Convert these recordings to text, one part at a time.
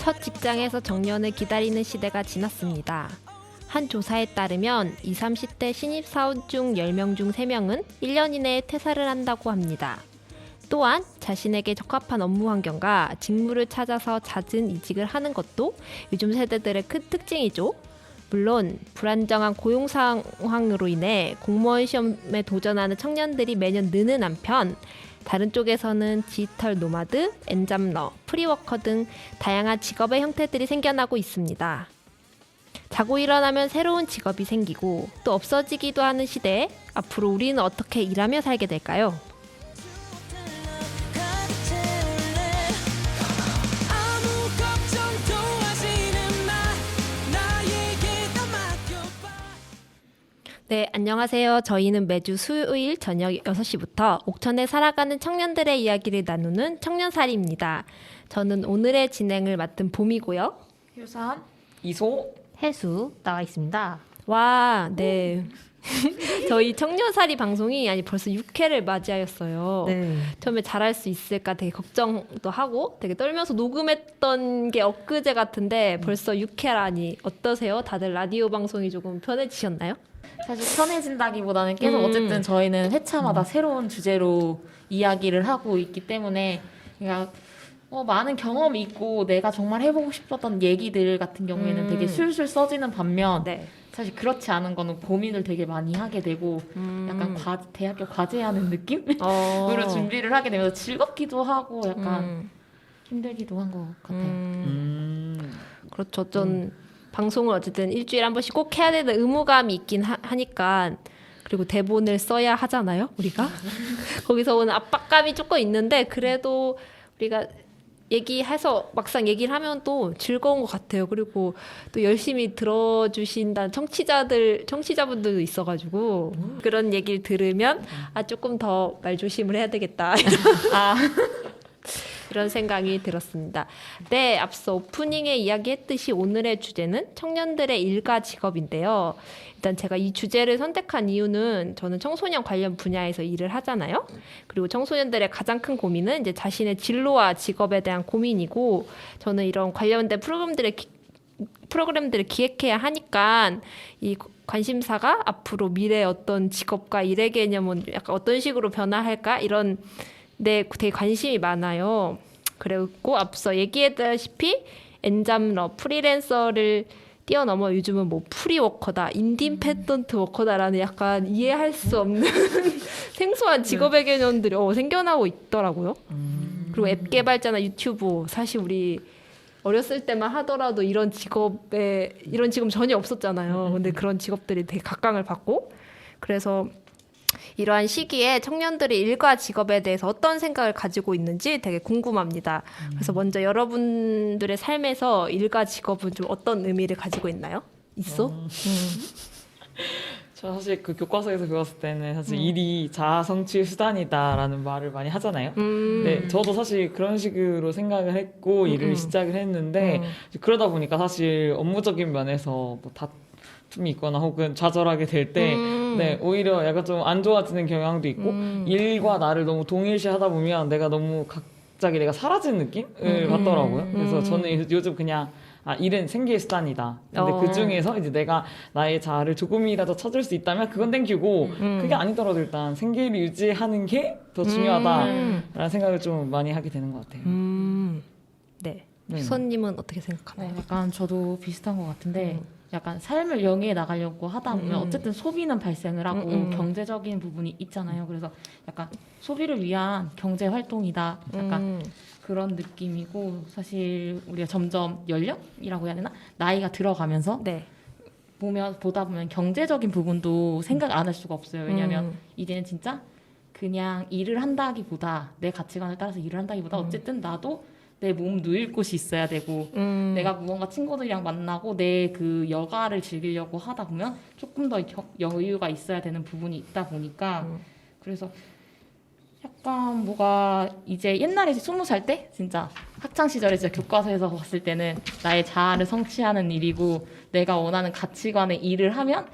첫 직장에서 정년을 기다리는 시대가 지났습니다. 한 조사에 따르면 20, 30대 신입사원 중 10명 중 3명은 1년 이내에 퇴사를 한다고 합니다. 또한 자신에게 적합한 업무 환경과 직무를 찾아서 잦은 이직을 하는 것도 요즘 세대들의 큰 특징이죠. 물론 불안정한 고용 상황으로 인해 공무원 시험에 도전하는 청년들이 매년 느는 한편 다른 쪽에서는 디지털 노마드, 엔잡러, 프리워커 등 다양한 직업의 형태들이 생겨나고 있습니다. 자고 일어나면 새로운 직업이 생기고 또 없어지기도 하는 시대에 앞으로 우리는 어떻게 일하며 살게 될까요? 네, 안녕하세요. 저희는 매주 수요일 저녁 6시부터 옥천에 살아가는 청년들의 이야기를 나누는 청년살이입니다. 저는 오늘의 진행을 맡은 봄이고요. 효선, 이소, 해수 나와 있습니다. 와, 네. 저희 청년살이 방송이 벌써 6회를 맞이하였어요. 네. 처음에 잘할 수 있을까 되게 걱정도 하고 되게 떨면서 녹음했던 게 엊그제 같은데 벌써 6회라니 어떠세요? 다들 라디오 방송이 조금 편해지셨나요? 사실 편해진다기보다는 계속 어쨌든 저희는 회차마다 새로운 주제로 이야기를 하고 있기 때문에 그러니까 많은 경험이 있고 내가 정말 해보고 싶었던 얘기들 같은 경우에는 되게 술술 써지는 반면 네. 사실 그렇지 않은 거는 고민을 되게 많이 하게 되고 약간 대학교 과제하는 느낌으로 준비를 하게 되면서 즐겁기도 하고 약간 힘들기도 한 것 같아요. 그렇죠. 전 방송을 어쨌든 일주일에 한 번씩 꼭 해야 되는 의무감이 있긴 하니까 그리고 대본을 써야 하잖아요, 우리가. 거기서 오는 압박감이 조금 있는데 그래도 우리가 얘기해서 막상 얘기를 하면 또 즐거운 것 같아요. 그리고 또 열심히 들어주신다는 청취자분들도 있어가지고 그런 얘기를 들으면 조금 더 말조심을 해야 되겠다. 이런 생각이 들었습니다. 네, 앞서 오프닝에 이야기했듯이 오늘의 주제는 청년들의 일과 직업인데요. 일단 제가 이 주제를 선택한 이유는 저는 청소년 관련 분야에서 일을 하잖아요. 그리고 청소년들의 가장 큰 고민은 이제 자신의 진로와 직업에 대한 고민이고 저는 이런 관련된 프로그램들을 기획해야 하니까 이 관심사가 앞으로 미래의 어떤 직업과 일의 개념은 약간 어떤 식으로 변화할까 이런 되게 관심이 많아요. 그리고 앞서 얘기했다시피 엔잡러, 프리랜서를 뛰어넘어 요즘은 뭐 프리워커다, 인디펜던트 워커다라는 약간 이해할 수 없는 생소한 직업의 개념들이 생겨나고 있더라고요. 그리고 앱 개발자나 유튜브 사실 우리 어렸을 때만 하더라도 이런 직업 전혀 없었잖아요. 근데 그런 직업들이 되게 각광을 받고 그래서 이러한 시기에 청년들이 일과 직업에 대해서 어떤 생각을 가지고 있는지 되게 궁금합니다. 그래서 먼저 여러분들의 삶에서 일과 직업은 좀 어떤 의미를 가지고 있나요? 있어? 저 사실 그 교과서에서 배웠을 때는 사실 일이 자아 성취 수단이다라는 말을 많이 하잖아요. 네, 저도 사실 그런 식으로 생각을 했고 일을 시작을 했는데 그러다 보니까 사실 업무적인 면에서 뭐 다툼이 있거나 혹은 좌절하게 될 때 네, 오히려 약간 좀 안 좋아지는 경향도 있고 일과 나를 너무 동일시하다 보면 내가 너무 갑자기 내가 사라지는 느낌을 받더라고요. 그래서 저는 요즘 그냥 일은 생계의 수단이다. 근데 그 중에서 이제 내가 나의 자아를 조금이라도 찾을 수 있다면 그건 땡큐고 그게 아니더라도 일단 생계를 유지하는 게 더 중요하다라는 생각을 좀 많이 하게 되는 것 같아요. 네. 네. 수선님은 어떻게 생각하나요? 약간 저도 비슷한 것 같은데 약간 삶을 영위해 나가려고 하다 보면 어쨌든 소비는 발생을 하고 경제적인 부분이 있잖아요. 그래서 약간 소비를 위한 경제 활동이다. 약간 그런 느낌이고 사실 우리가 점점 연령이라고 해야 되나? 나이가 들어가면서 네. 보다 보면 경제적인 부분도 생각 안 할 수가 없어요. 왜냐하면 이제는 진짜 그냥 일을 한다기보다 내 가치관을 따라서 일을 한다기보다 어쨌든 나도 내 몸 누일 곳이 있어야 되고 내가 무언가 친구들이랑 만나고 내 그 여가를 즐기려고 하다 보면 조금 더 여유가 있어야 되는 부분이 있다 보니까 그래서 약간 뭐가 이제 옛날에 20살 때 진짜 학창시절에 진짜 교과서에서 봤을 때는 나의 자아를 성취하는 일이고 내가 원하는 가치관의 일을 하면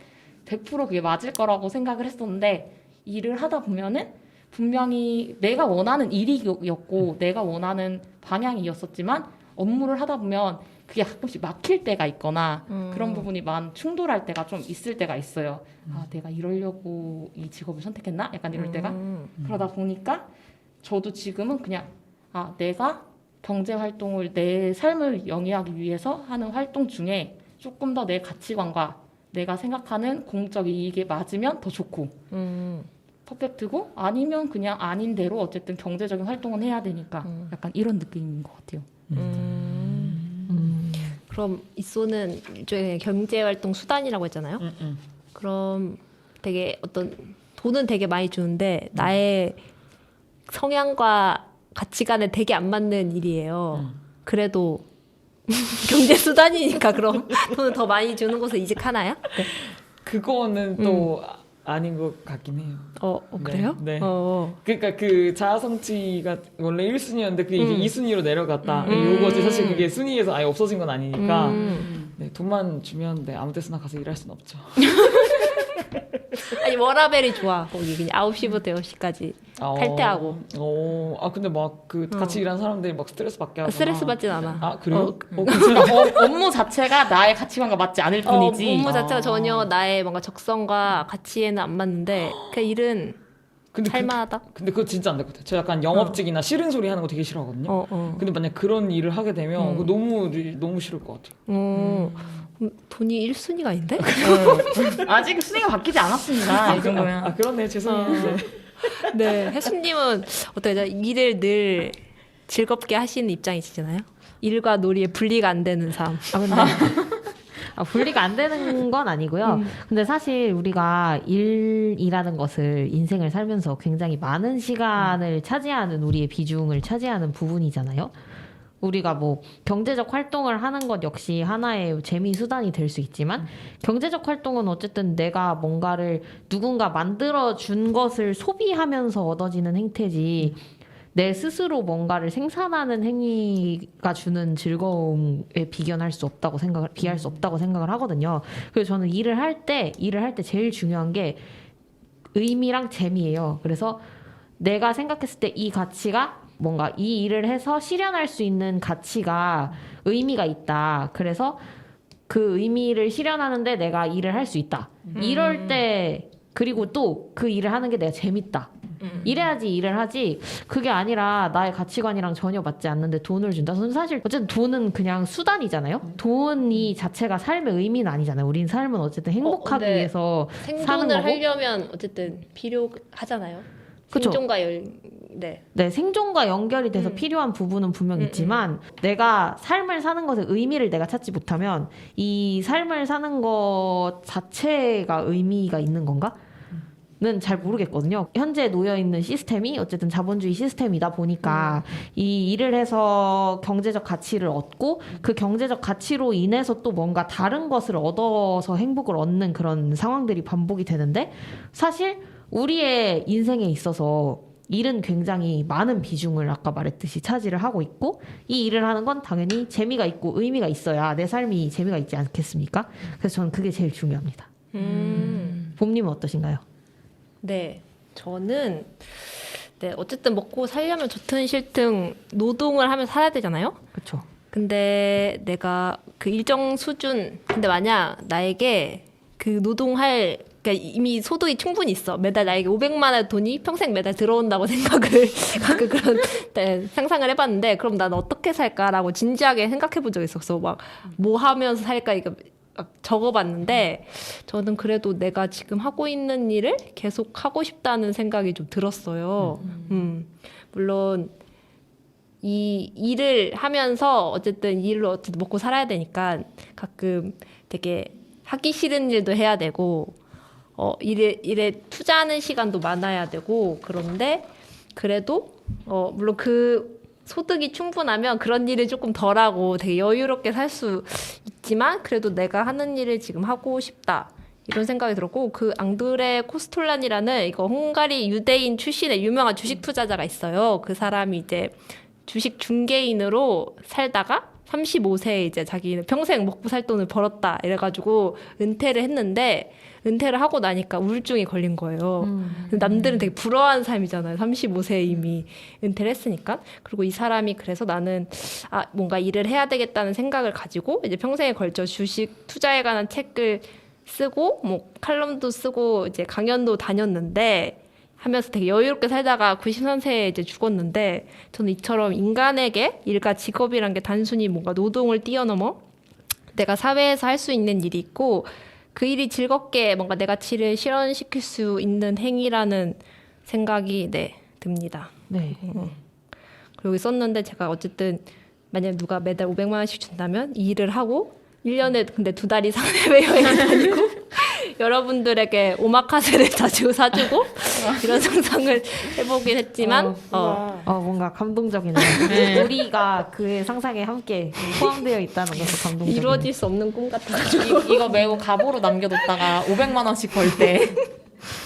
100% 그게 맞을 거라고 생각을 했었는데 일을 하다 보면은 분명히 내가 원하는 일이었고 내가 원하는 방향이었었지만 업무를 하다 보면 그게 가끔씩 막힐 때가 있거나 그런 부분이 충돌할 때가 좀 있을 때가 있어요. 아, 내가 이러려고 이 직업을 선택했나? 약간 이럴 때가. 그러다 보니까 저도 지금은 그냥 내가 경제 활동을 내 삶을 영위하기 위해서 하는 활동 중에 조금 더 내 가치관과 내가 생각하는 공적 이익에 맞으면 더 좋고 퍼펙트고 아니면 그냥 아닌 대로 어쨌든 경제적인 활동은 해야 되니까 약간 이런 느낌인 것 같아요. 그럼 이소는 일종의 경제활동 수단이라고 했잖아요. 그럼 되게 돈은 되게 많이 주는데 나의 성향과 가치관에 되게 안 맞는 일이에요. 그래도 경제 수단이니까 그럼 돈을 더 많이 주는 곳에 이직하나요? 네. 그거는 또 아닌 것 같긴 해요. 그래요? 네. 그러니까 그 자아 성취가 원래 1순위였는데 그게 이제 2순위로 내려갔다. 이거지. 사실 그게 순위에서 아예 없어진 건 아니니까. 네, 돈만 주면 아무 데서나 가서 일할 수는 없죠. 아니 워라벨이 좋아. 거기 그냥 9시부터 10시까지 탈퇴하고. 근데 막 같이 일하는 사람들이 막 스트레스 받게 하거나. 스트레스 받진 않아. 그래요? 업무 자체가 나의 가치관과 맞지 않을 뿐이지. 업무 자체가 전혀 나의 뭔가 적성과 가치에는 안 맞는데 그 일은 살만하다. 근데 그거 진짜 안 될 것 같아요. 저 약간 영업직이나 싫은 소리 하는 거 되게 싫어하거든요. 근데 만약 그런 일을 하게 되면 그거 너무 싫을 것 같아요. 돈이 1순위가 아닌데? 아직 순위가 바뀌지 않았습니다. 이 정도면. 그렇네. 죄송해요. 네, 혜수님은 어떻게 일을 늘 즐겁게 하시는 입장이시잖아요. 일과 놀이에 분리가 안 되는 삶. 근데 분리가 안 되는 건 아니고요. 근데 사실 우리가 일이라는 것을 인생을 살면서 굉장히 많은 시간을 차지하는 우리의 비중을 차지하는 부분이잖아요. 우리가 뭐 경제적 활동을 하는 것 역시 하나의 재미 수단이 될 수 있지만 경제적 활동은 어쨌든 내가 뭔가를 누군가 만들어 준 것을 소비하면서 얻어지는 행태지 내 스스로 뭔가를 생산하는 행위가 주는 즐거움에 비할 수 없다고 생각을 하거든요. 그래서 저는 일을 할 때 제일 중요한 게 의미랑 재미예요. 그래서 내가 생각했을 때 이 가치가 뭔가 이 일을 해서 실현할 수 있는 가치가 의미가 있다. 그래서 그 의미를 실현하는데 내가 일을 할 수 있다. 이럴 때 그리고 또 그 일을 하는 게 내가 재밌다. 이래야지 일을 하지. 그게 아니라 나의 가치관이랑 전혀 맞지 않는데 돈을 준다. 저는 사실 어쨌든 돈은 그냥 수단이잖아요. 돈이 자체가 삶의 의미는 아니잖아요. 우린 삶은 어쨌든 행복하기 위해서 사는 생존을 거고. 하려면 어쨌든 필요하잖아요. 그쵸? 네, 생존과 연결이 돼서 필요한 부분은 분명 있지만 내가 삶을 사는 것에 의미를 내가 찾지 못하면 이 삶을 사는 것 자체가 의미가 있는 건가? 는 잘 모르겠거든요. 현재 놓여있는 시스템이 어쨌든 자본주의 시스템이다 보니까 이 일을 해서 경제적 가치를 얻고 그 경제적 가치로 인해서 또 뭔가 다른 것을 얻어서 행복을 얻는 그런 상황들이 반복이 되는데 사실 우리의 인생에 있어서 일은 굉장히 많은 비중을 아까 말했듯이 차지를 하고 있고 이 일을 하는 건 당연히 재미가 있고 의미가 있어야 내 삶이 재미가 있지 않겠습니까? 그래서 저는 그게 제일 중요합니다. 봄님은 어떠신가요? 네, 저는 어쨌든 먹고 살려면 좋든 싫든 노동을 하면 살아야 되잖아요. 그렇죠. 근데 내가 그 일정 수준 근데 만약 나에게 그 노동할 그러니까 이미 소득이 충분히 있어. 매달 나에게 500만 원 돈이 평생 매달 들어온다고 생각을 가끔 그런 상상을 해봤는데 그럼 난 어떻게 살까라고 진지하게 생각해 본 적이 있었어. 막 뭐 하면서 살까 이거 적어봤는데 저는 그래도 내가 지금 하고 있는 일을 계속 하고 싶다는 생각이 좀 들었어요. 물론 이 일을 하면서 어쨌든 일로 어쨌든 먹고 살아야 되니까 가끔 되게 하기 싫은 일도 해야 되고 일에 투자하는 시간도 많아야 되고 그런데 그래도 물론 그 소득이 충분하면 그런 일을 조금 덜하고 되게 여유롭게 살 수 있지만 그래도 내가 하는 일을 지금 하고 싶다 이런 생각이 들었고 그 앙드레 코스톨란이라는 이거 헝가리 유대인 출신의 유명한 주식 투자자가 있어요. 그 사람이 이제 주식 중개인으로 살다가 35세에 이제 자기는 평생 먹고 살 돈을 벌었다 이래가지고 은퇴를 했는데 은퇴를 하고 나니까 우울증이 걸린 거예요. 남들은 되게 부러워하는 삶이잖아요. 35세에 이미 은퇴를 했으니까. 그리고 이 사람이 그래서 나는 뭔가 일을 해야 되겠다는 생각을 가지고 이제 평생에 걸쳐 주식 투자에 관한 책을 쓰고 뭐 칼럼도 쓰고 이제 강연도 다녔는데 하면서 되게 여유롭게 살다가 93세에 이제 죽었는데 저는 이처럼 인간에게 일과 직업이란 게 단순히 뭔가 노동을 뛰어넘어 내가 사회에서 할 수 있는 일이 있고 그 일이 즐겁게 뭔가 내 가치를 실현시킬 수 있는 행위라는 생각이 듭니다. 네. 그리고 여기 썼는데 제가 어쨌든 만약에 누가 매달 500만 원씩 준다면 이 일을 하고 1년에 근데 2달 이상 해외여행을 다니고 여러분들에게 오마카세를 자주 사주고 이런 상상을 해보긴 했지만 뭔가 감동적이네요. 우리가 그의 상상에 함께 포함되어 있다는 것도 감동적이네요. 이루어질 수 없는 꿈 같아가지고 이거 메고 가보로 남겨뒀다가 500만 원씩 벌 때.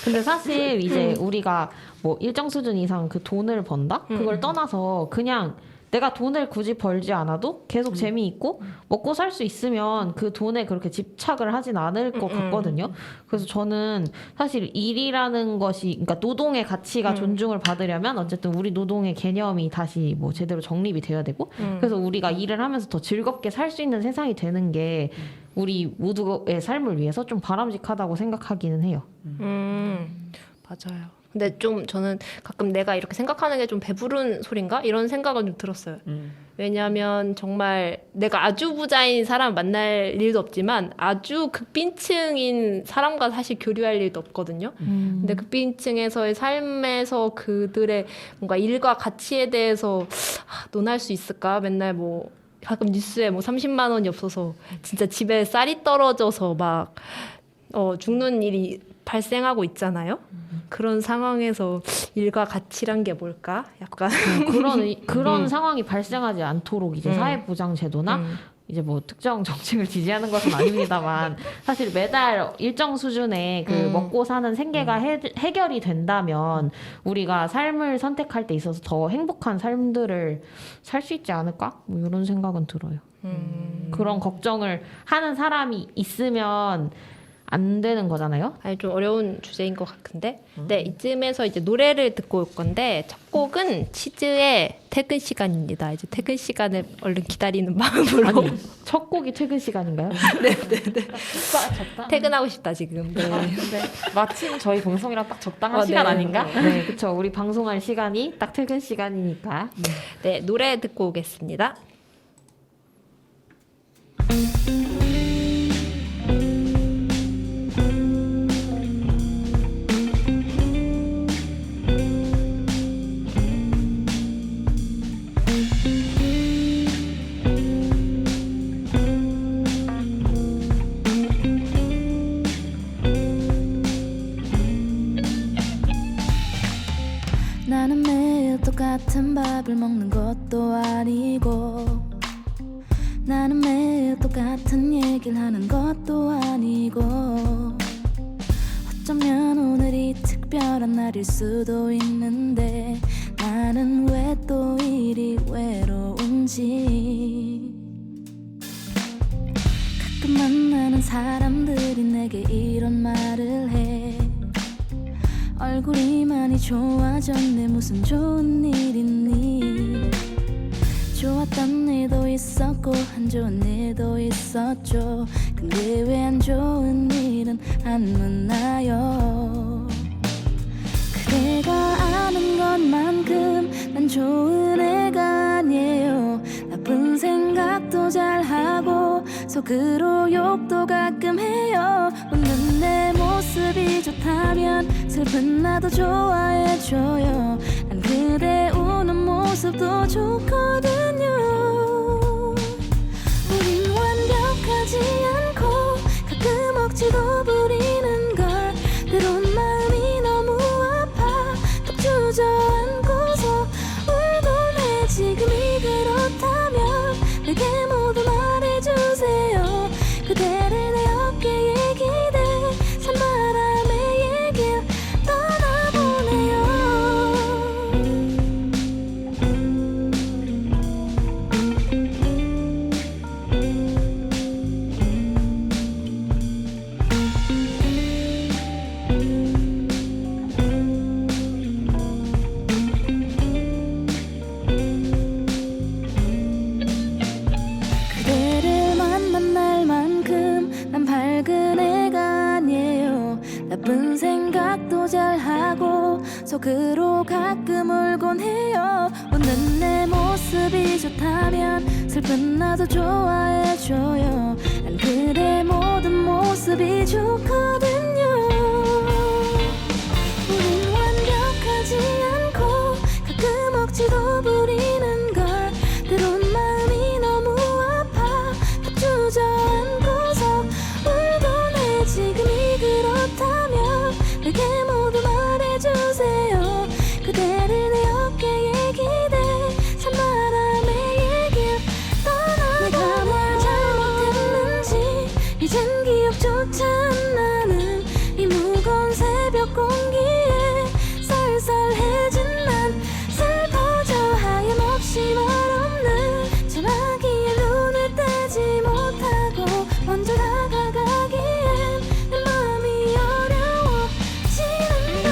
근데 사실 이제 우리가 뭐 일정 수준 이상 그 돈을 번다? 그걸 떠나서 그냥 내가 돈을 굳이 벌지 않아도 계속 재미있고 먹고 살 수 있으면 그 돈에 그렇게 집착을 하진 않을 것 같거든요. 그래서 저는 사실 일이라는 것이, 그러니까 노동의 가치가 존중을 받으려면 어쨌든 우리 노동의 개념이 다시 뭐 제대로 정립이 돼야 되고 그래서 우리가 일을 하면서 더 즐겁게 살 수 있는 세상이 되는 게 우리 모두의 삶을 위해서 좀 바람직하다고 생각하기는 해요. 맞아요. 근데 좀 저는 가끔 내가 이렇게 생각하는 게 좀 배부른 소린가? 이런 생각은 좀 들었어요. 왜냐하면 정말 내가 아주 부자인 사람 만날 일도 없지만 아주 극빈층인 사람과 사실 교류할 일도 없거든요. 근데 극빈층에서의 삶에서 그들의 뭔가 일과 가치에 대해서 논할 수 있을까? 맨날 뭐 가끔 뉴스에 뭐 30만 원이 없어서 진짜 집에 쌀이 떨어져서 막 죽는 일이 발생하고 있잖아요. 그런 상황에서 일과 가치란 게 뭘까? 약간 그런 상황이 발생하지 않도록 이제 사회보장제도나 이제 뭐 특정 정책을 지지하는 것은 아닙니다만 사실 매달 일정 수준의 그 먹고 사는 생계가 해결이 된다면 우리가 삶을 선택할 때 있어서 더 행복한 삶들을 살 수 있지 않을까? 뭐 이런 생각은 들어요. 그런 걱정을 하는 사람이 있으면 안 되는 거잖아요. 아니 좀 어려운 주제인 것 같은데. 네, 이쯤에서 이제 노래를 듣고 올 건데 첫 곡은 치즈의 퇴근 시간입니다. 이제 퇴근 시간을 얼른 기다리는 마음으로. 아니, 첫 곡이 퇴근 시간인가요? 퇴근하고 싶다 지금. 네. 근데 마침 저희 방송이랑 딱 적당한 시간 네. 아닌가? 네, 그렇죠. 우리 방송할 시간이 딱 퇴근 시간이니까. 네, 노래 듣고 오겠습니다. 나는 매일 똑같은 밥을 먹는 것도 아니고 나는 매일 똑같은 얘기를 하는 것도 아니고 어쩌면 오늘이 특별한 날일 수도 있는데 나는 왜 또 이리 외로운지 가끔 만나는 사람들이 내게 이런 말을 해 얼굴이 많이 좋아졌네 무슨 좋은 일 있니 좋았던 일도 있었고 안 좋은 일도 있었죠 근데 왜 안 좋은 일은 안 묻나요 그대가 아는 것만큼 난 좋은 애가 아니에요 나쁜 생각도 잘하고 속으로 욕도 가끔 해요 웃는 내 모습이 좋다면 슬픈 나도 좋아해줘요 난 그대 우는 모습도 좋거든요 우린 완벽하지 않고 가끔 억지도 부리는 걸 때론 마음이 너무 아파 tok 주저앉고서 울곤 해 지금이 그렇다면 내게 모두 말해주세요 그대를 내 어깨에 기대 산바람의 얘길 떠나보내요 나쁜 생각도 잘하고 속으로 가끔 울곤 해요. 웃는 내 모습이 좋다면 슬픈 나도 좋아해줘요. 난 그대 모든 모습이 좋거든요. 우린 완벽하지 않고 가끔 억지로 부리는 걸 때론 마음이 너무 아파 다 주저앉고서 울곤 해. 지금이 그렇다면 내게 모두 말해주세요. 그대를 내 어깨에 기대 찬바람의 얘길 떠나고 내가 뭘 잘못했는지 이젠 기억조차 안 나는 이 무거운 새벽 공기에 쌀쌀해진 난 슬퍼져. 하염없이 말없는 전화기에 눈을 떼지 못하고 먼저 다가가기엔 내 마음이 어려워지는 걸.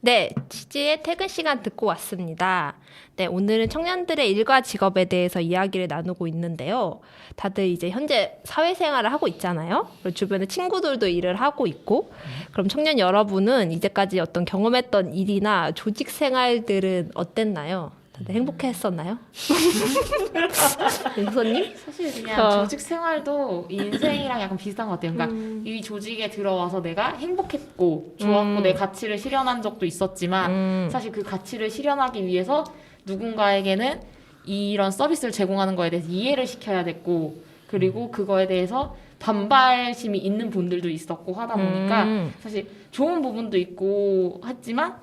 네, 치즈의 퇴근 시간 듣고 왔습니다. 네, 오늘은 청년들의 일과 직업에 대해서 이야기를 나누고 있는데요. 다들 이제 현재 사회생활을 하고 있잖아요. 그리고 주변에 친구들도 일을 하고 있고, 그럼 청년 여러분은 이제까지 어떤 경험했던 일이나 조직 생활들은 어땠나요? 다들 행복했었나요? 윤서님? 사실 그냥 조직 생활도 인생이랑 약간 비슷한 것 같아요. 그러니까 이 조직에 들어와서 내가 행복했고 좋았고 내 가치를 실현한 적도 있었지만 사실 그 가치를 실현하기 위해서 누군가에게는 이런 서비스를 제공하는 거에 대해서 이해를 시켜야 됐고 그리고 그거에 대해서 반발심이 있는 분들도 있었고 하다 보니까 사실 좋은 부분도 있고 했지만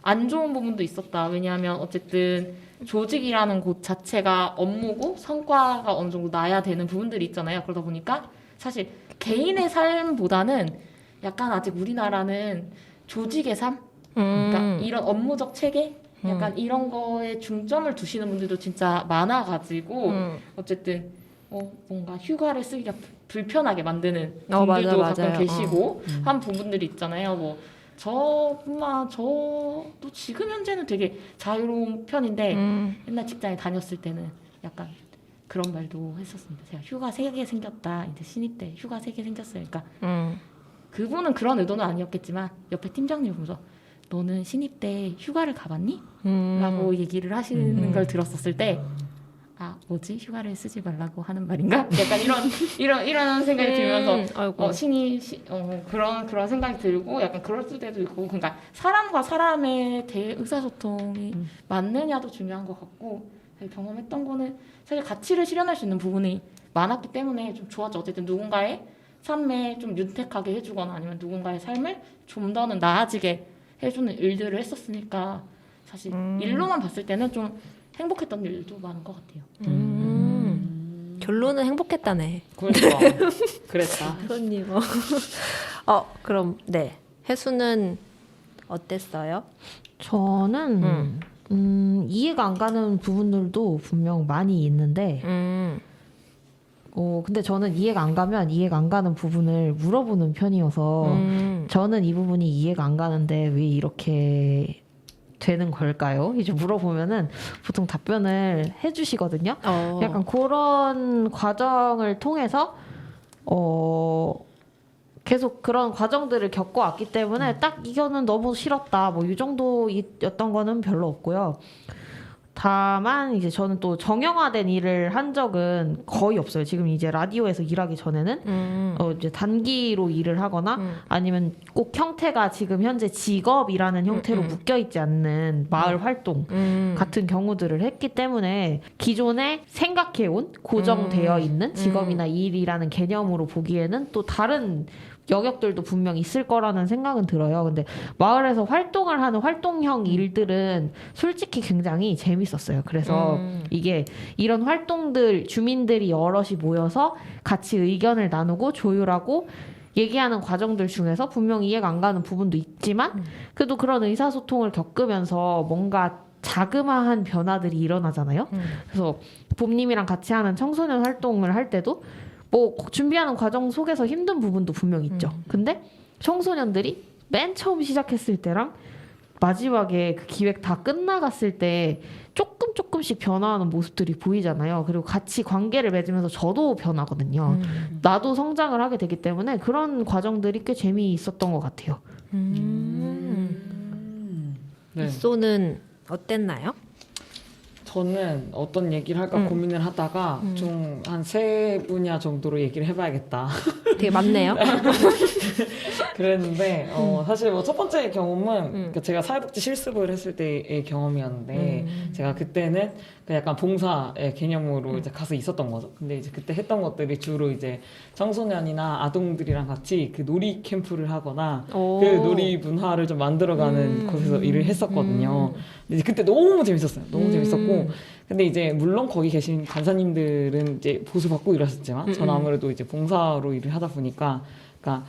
안 좋은 부분도 있었다. 왜냐하면 어쨌든 조직이라는 곳 자체가 업무고 성과가 어느 정도 나야 되는 부분들이 있잖아요. 그러다 보니까 사실 개인의 삶보다는 약간 아직 우리나라는 조직의 삶? 그러니까 이런 업무적 체계? 약간 이런 거에 중점을 두시는 분들도 진짜 많아가지고 어쨌든 뭔가 휴가를 쓰기가 불편하게 만드는 분들도 맞아, 가끔 맞아요. 계시고 한 부분들이 있잖아요. 뭐 저도 지금 현재는 되게 자유로운 편인데 옛날 직장에 다녔을 때는 약간 그런 말도 했었습니다. 제가 휴가 3개 생겼다. 이제 신입 때 휴가 3개 생겼어요. 그러니까 그분은 그런 의도는 아니었겠지만 옆에 팀장님 보면서 너는 신입 때 휴가를 가봤니? 라고 얘기를 하시는 걸 들었었을 때 뭐지? 휴가를 쓰지 말라고 하는 말인가? 약간 이런 생각이 들면서 그런 생각이 들고 약간 그럴 때도 있고 그러니까 사람과 사람의 의사소통이 맞느냐도 중요한 것 같고 경험했던 거는 사실 가치를 실현할 수 있는 부분이 많았기 때문에 좀 좋았죠. 어쨌든 누군가의 삶에 좀 윤택하게 해주거나 아니면 누군가의 삶을 좀 더는 나아지게 해주는 일들을 했었으니까 사실 일로만 봤을 때는 좀 행복했던 일도 많은 것 같아요. 결론은 행복했다네. 그러니까 그랬다. 손님. 그럼 네. 혜수는 어땠어요? 저는 이해가 안 가는 부분들도 분명 많이 있는데 근데 저는 이해가 안 가면 이해가 안 가는 부분을 물어보는 편이어서 저는 이 부분이 이해가 안 가는데 왜 이렇게 되는 걸까요? 이제 물어보면은 보통 답변을 해주시거든요. 약간 그런 과정을 통해서 계속 그런 과정들을 겪어왔기 때문에 딱 이거는 너무 싫었다. 뭐 이 정도였던 거는 별로 없고요. 다만 이제 저는 또 정형화된 일을 한 적은 거의 없어요. 지금 이제 라디오에서 일하기 전에는 이제 단기로 일을 하거나 아니면 꼭 형태가 지금 현재 직업이라는 형태로 묶여 있지 않는 마을 활동 같은 경우들을 했기 때문에 기존에 생각해온 고정되어 있는 직업이나 일이라는 개념으로 보기에는 또 다른 영역들도 분명 있을 거라는 생각은 들어요. 근데 마을에서 활동을 하는 활동형 일들은 솔직히 굉장히 재밌었어요. 그래서 이게 이런 활동들 주민들이 여럿이 모여서 같이 의견을 나누고 조율하고 얘기하는 과정들 중에서 분명 이해가 안 가는 부분도 있지만 그래도 그런 의사소통을 겪으면서 뭔가 자그마한 변화들이 일어나잖아요. 그래서 봄님이랑 같이 하는 청소년 활동을 할 때도 뭐 준비하는 과정 속에서 힘든 부분도 분명 있죠. 근데 청소년들이 맨 처음 시작했을 때랑 마지막에 그 기획 다 끝나갔을 때 조금씩 변화하는 모습들이 보이잖아요. 그리고 같이 관계를 맺으면서 저도 변하거든요. 나도 성장을 하게 되기 때문에 그런 과정들이 꽤 재미있었던 것 같아요. 네. 이소는 어땠나요? 저는 어떤 얘기를 할까 고민을 하다가 좀 한 3분야 정도로 얘기를 해봐야겠다. 되게 많네요. 그랬는데 사실 뭐 첫 번째 경험은 그러니까 제가 사회복지 실습을 했을 때의 경험이었는데 제가 그때는 그 약간 봉사의 개념으로 이제 가서 있었던 거죠. 근데 이제 그때 했던 것들이 주로 이제 청소년이나 아동들이랑 같이 그 놀이 캠프를 하거나 그 놀이 문화를 좀 만들어가는 곳에서 일을 했었거든요. 근데 이제 그때 너무 재밌었어요. 너무 재밌었고 근데 이제 물론 거기 계신 간사님들은 이제 보수받고 일하셨지만 저는 아무래도 이제 봉사로 일을 하다 보니까 그러니까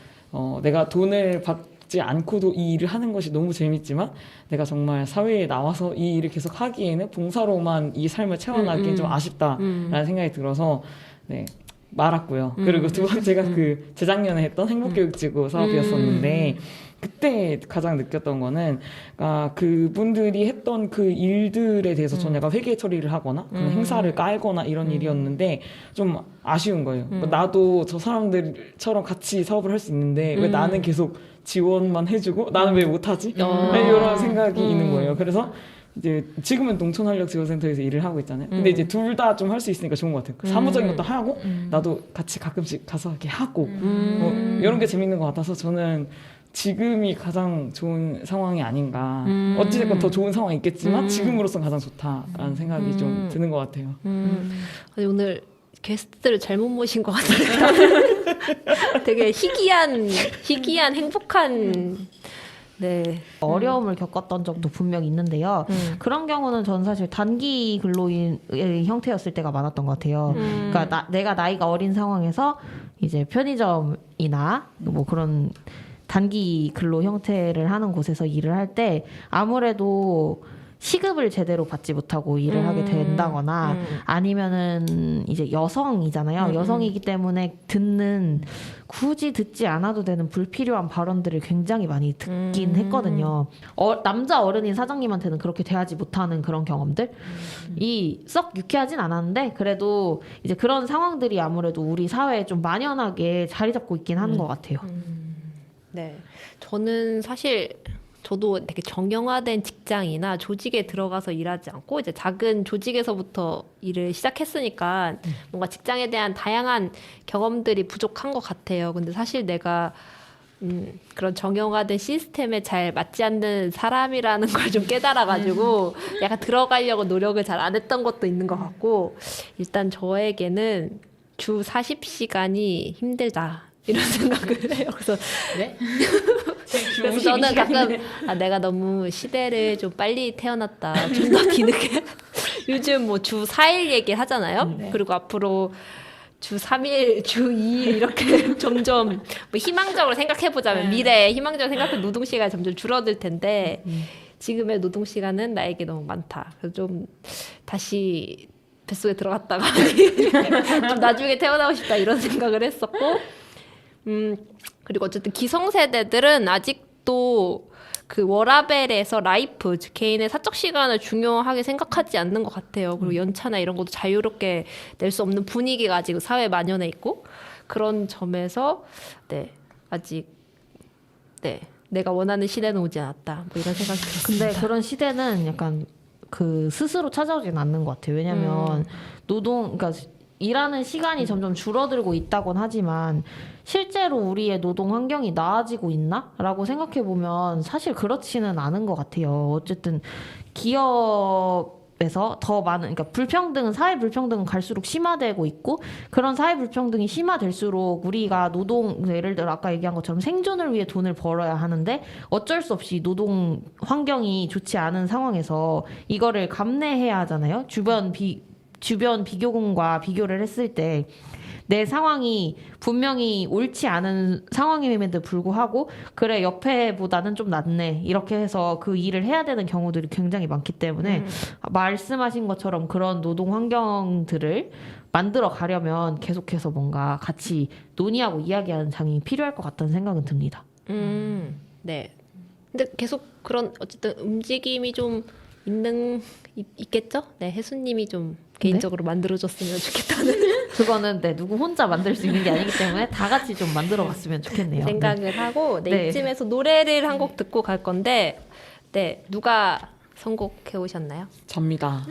내가 돈을 받지 않고도 이 일을 하는 것이 너무 재밌지만 내가 정말 사회에 나와서 이 일을 계속 하기에는 봉사로만 이 삶을 채워나기엔 좀 아쉽다라는 생각이 들어서 네, 말았고요. 그리고 두 번째가 그 재작년에 했던 행복교육지구 사업이었었는데 그때 가장 느꼈던 거는 그분들이 했던 그 일들에 대해서 저는 약간 회계 처리를 하거나 그런 행사를 깔거나 이런 일이었는데 좀 아쉬운 거예요. 나도 저 사람들처럼 같이 사업을 할 수 있는데 왜 나는 계속 지원만 해주고 나는 왜 못하지? 이런 생각이 있는 거예요. 그래서 이제 지금은 농촌활력지원센터에서 일을 하고 있잖아요. 근데 이제 둘 다 좀 할 수 있으니까 좋은 것 같아요. 사무적인 것도 하고 나도 같이 가끔씩 가서 이렇게 하고 이런 게 재밌는 것 같아서 저는 지금이 가장 좋은 상황이 아닌가. 어찌됐건 더 좋은 상황이 있겠지만 지금으로서는 가장 좋다라는 생각이 좀 드는 것 같아요. 아니, 오늘 게스트를 잘못 모신 것 같아요. 되게 희귀한 행복한 네. 어려움을 겪었던 적도 분명히 있는데요. 그런 경우는 저는 사실 단기 근로인의 형태였을 때가 많았던 것 같아요. 그러니까 내가 나이가 어린 상황에서 이제 편의점이나 뭐 그런 단기 근로 형태를 하는 곳에서 일을 할 때 아무래도 시급을 제대로 받지 못하고 일을 하게 된다거나 아니면은 이제 여성이잖아요. 여성이기 때문에 굳이 듣지 않아도 되는 불필요한 발언들을 굉장히 많이 듣긴 했거든요. 남자 어른인 사장님한테는 그렇게 대하지 못하는 그런 경험들이 썩 유쾌하진 않았는데 그래도 이제 그런 상황들이 아무래도 우리 사회에 좀 만연하게 자리 잡고 있긴 하는 것 같아요. 네. 저는 사실 저도 되게 정형화된 직장이나 조직에 들어가서 일하지 않고 이제 작은 조직에서부터 일을 시작했으니까 뭔가 직장에 대한 다양한 경험들이 부족한 것 같아요. 근데 사실 내가 그런 정형화된 시스템에 잘 맞지 않는 사람이라는 걸 좀 깨달아가지고 약간 들어가려고 노력을 잘 안 했던 것도 있는 것 같고 일단 저에게는 주 40시간이 힘들다. 이런 생각을 해요. 그래서 네? 그래서 저는 가끔 내가 너무 시대를 좀 빨리 태어났다. 좀 더 뒤늦게 요즘 뭐 주 4일 얘기 하잖아요. 그리고 앞으로 주 3일, 주 2일 이렇게 점점 뭐 희망적으로 생각해보자면 미래에 희망적으로 생각하면 노동시간이 점점 줄어들 텐데 지금의 노동시간은 나에게 너무 많다. 그래서 좀 다시 뱃속에 들어갔다가 좀 나중에 태어나고 싶다 이런 생각을 했었고 그리고 어쨌든 기성세대들은 아직도 그 워라밸에서 라이프, 즉 개인의 사적 시간을 중요하게 생각하지 않는 것 같아요. 그리고 연차나 이런 것도 자유롭게 낼 수 없는 분위기가 아직 사회에 만연해 있고 그런 점에서 네 아직 네 내가 원하는 시대는 오지 않았다. 뭐 이런 생각이 들었습니다. 근데 그런 시대는 약간 그 스스로 찾아오진 않는 것 같아요. 왜냐면 그러니까 일하는 시간이 점점 줄어들고 있다곤 하지만 실제로 우리의 노동 환경이 나아지고 있나? 라고 생각해 보면 사실 그렇지는 않은 것 같아요. 어쨌든 기업에서 더 많은, 그러니까 사회 불평등은 갈수록 심화되고 있고 그런 사회 불평등이 심화될수록 우리가 예를 들어 아까 얘기한 것처럼 생존을 위해 돈을 벌어야 하는데 어쩔 수 없이 노동 환경이 좋지 않은 상황에서 이거를 감내해야 하잖아요. 주변 비교군과 비교를 했을 때 내 상황이 분명히 옳지 않은 상황임에도 불구하고 그래 옆에보다는 좀 낫네 이렇게 해서 그 일을 해야 되는 경우들이 굉장히 많기 때문에 말씀하신 것처럼 그런 노동 환경들을 만들어 가려면 계속해서 뭔가 같이 논의하고 이야기하는 장이 필요할 것 같다는 생각은 듭니다. 네. 근데 계속 그런 어쨌든 움직임이 좀 있겠죠? 네, 혜수님이 좀 개인적으로 만들어줬으면 좋겠다는 그거는 누구 혼자 만들 수 있는 게 아니기 때문에 다 같이 좀 만들어봤으면 좋겠네요. 생각을 하고 네. 이쯤에서 노래를 한 곡 듣고 갈 건데 네 누가 선곡해 오셨나요? 접니다.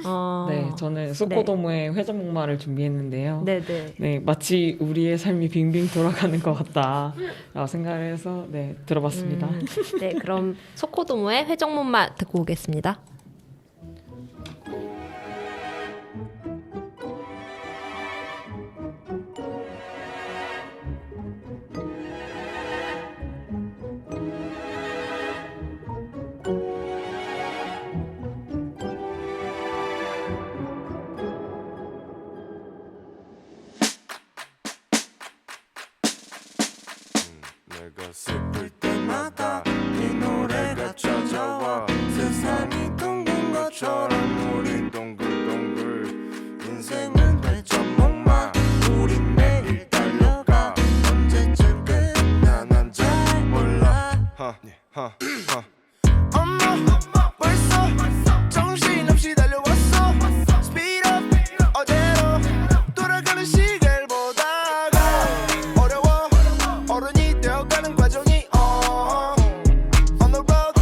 네, 저는 소코도모의 회전목마를 준비했는데요. 네네. 네, 마치 우리의 삶이 빙빙 돌아가는 것 같다라고 생각을 해서 네, 들어봤습니다. 네, 그럼 소코도모의 회전목마 듣고 오겠습니다. 내가 슬플 때마다 이 노래가 찾아와 세상이 둥근 것처럼 우린 동글동글 인생은 회전목마 우린 매일 달려가 언제쯤 끝나 난 잘 몰라 엄마 벌써 정신없이 달려왔어 Speed up 어제로 돌아가는 시계를 보다가 어려워 어른이 되어가는 과정이 On the road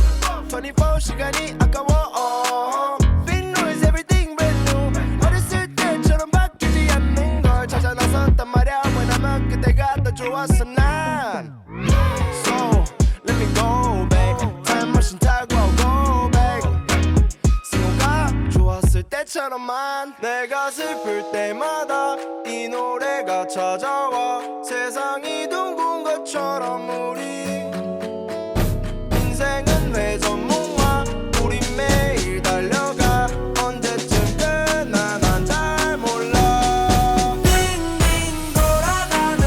24시간이 아까워 Big noise everything brand new 어렸을 때처럼 바뀌지 않는 걸 찾아 나섰단 말야 왜냐면 그때가 더 좋았어 난 So let me go back Time machine 타고 go back 승호가 좋았을 때처럼만 내가 슬플 때마다 이 노래가 찾아와 세상이 둥근 것처럼 우리 인생은 회전목마 우리 매일 달려가 언제쯤 끝나 난 잘 몰라 빙빙 돌아가는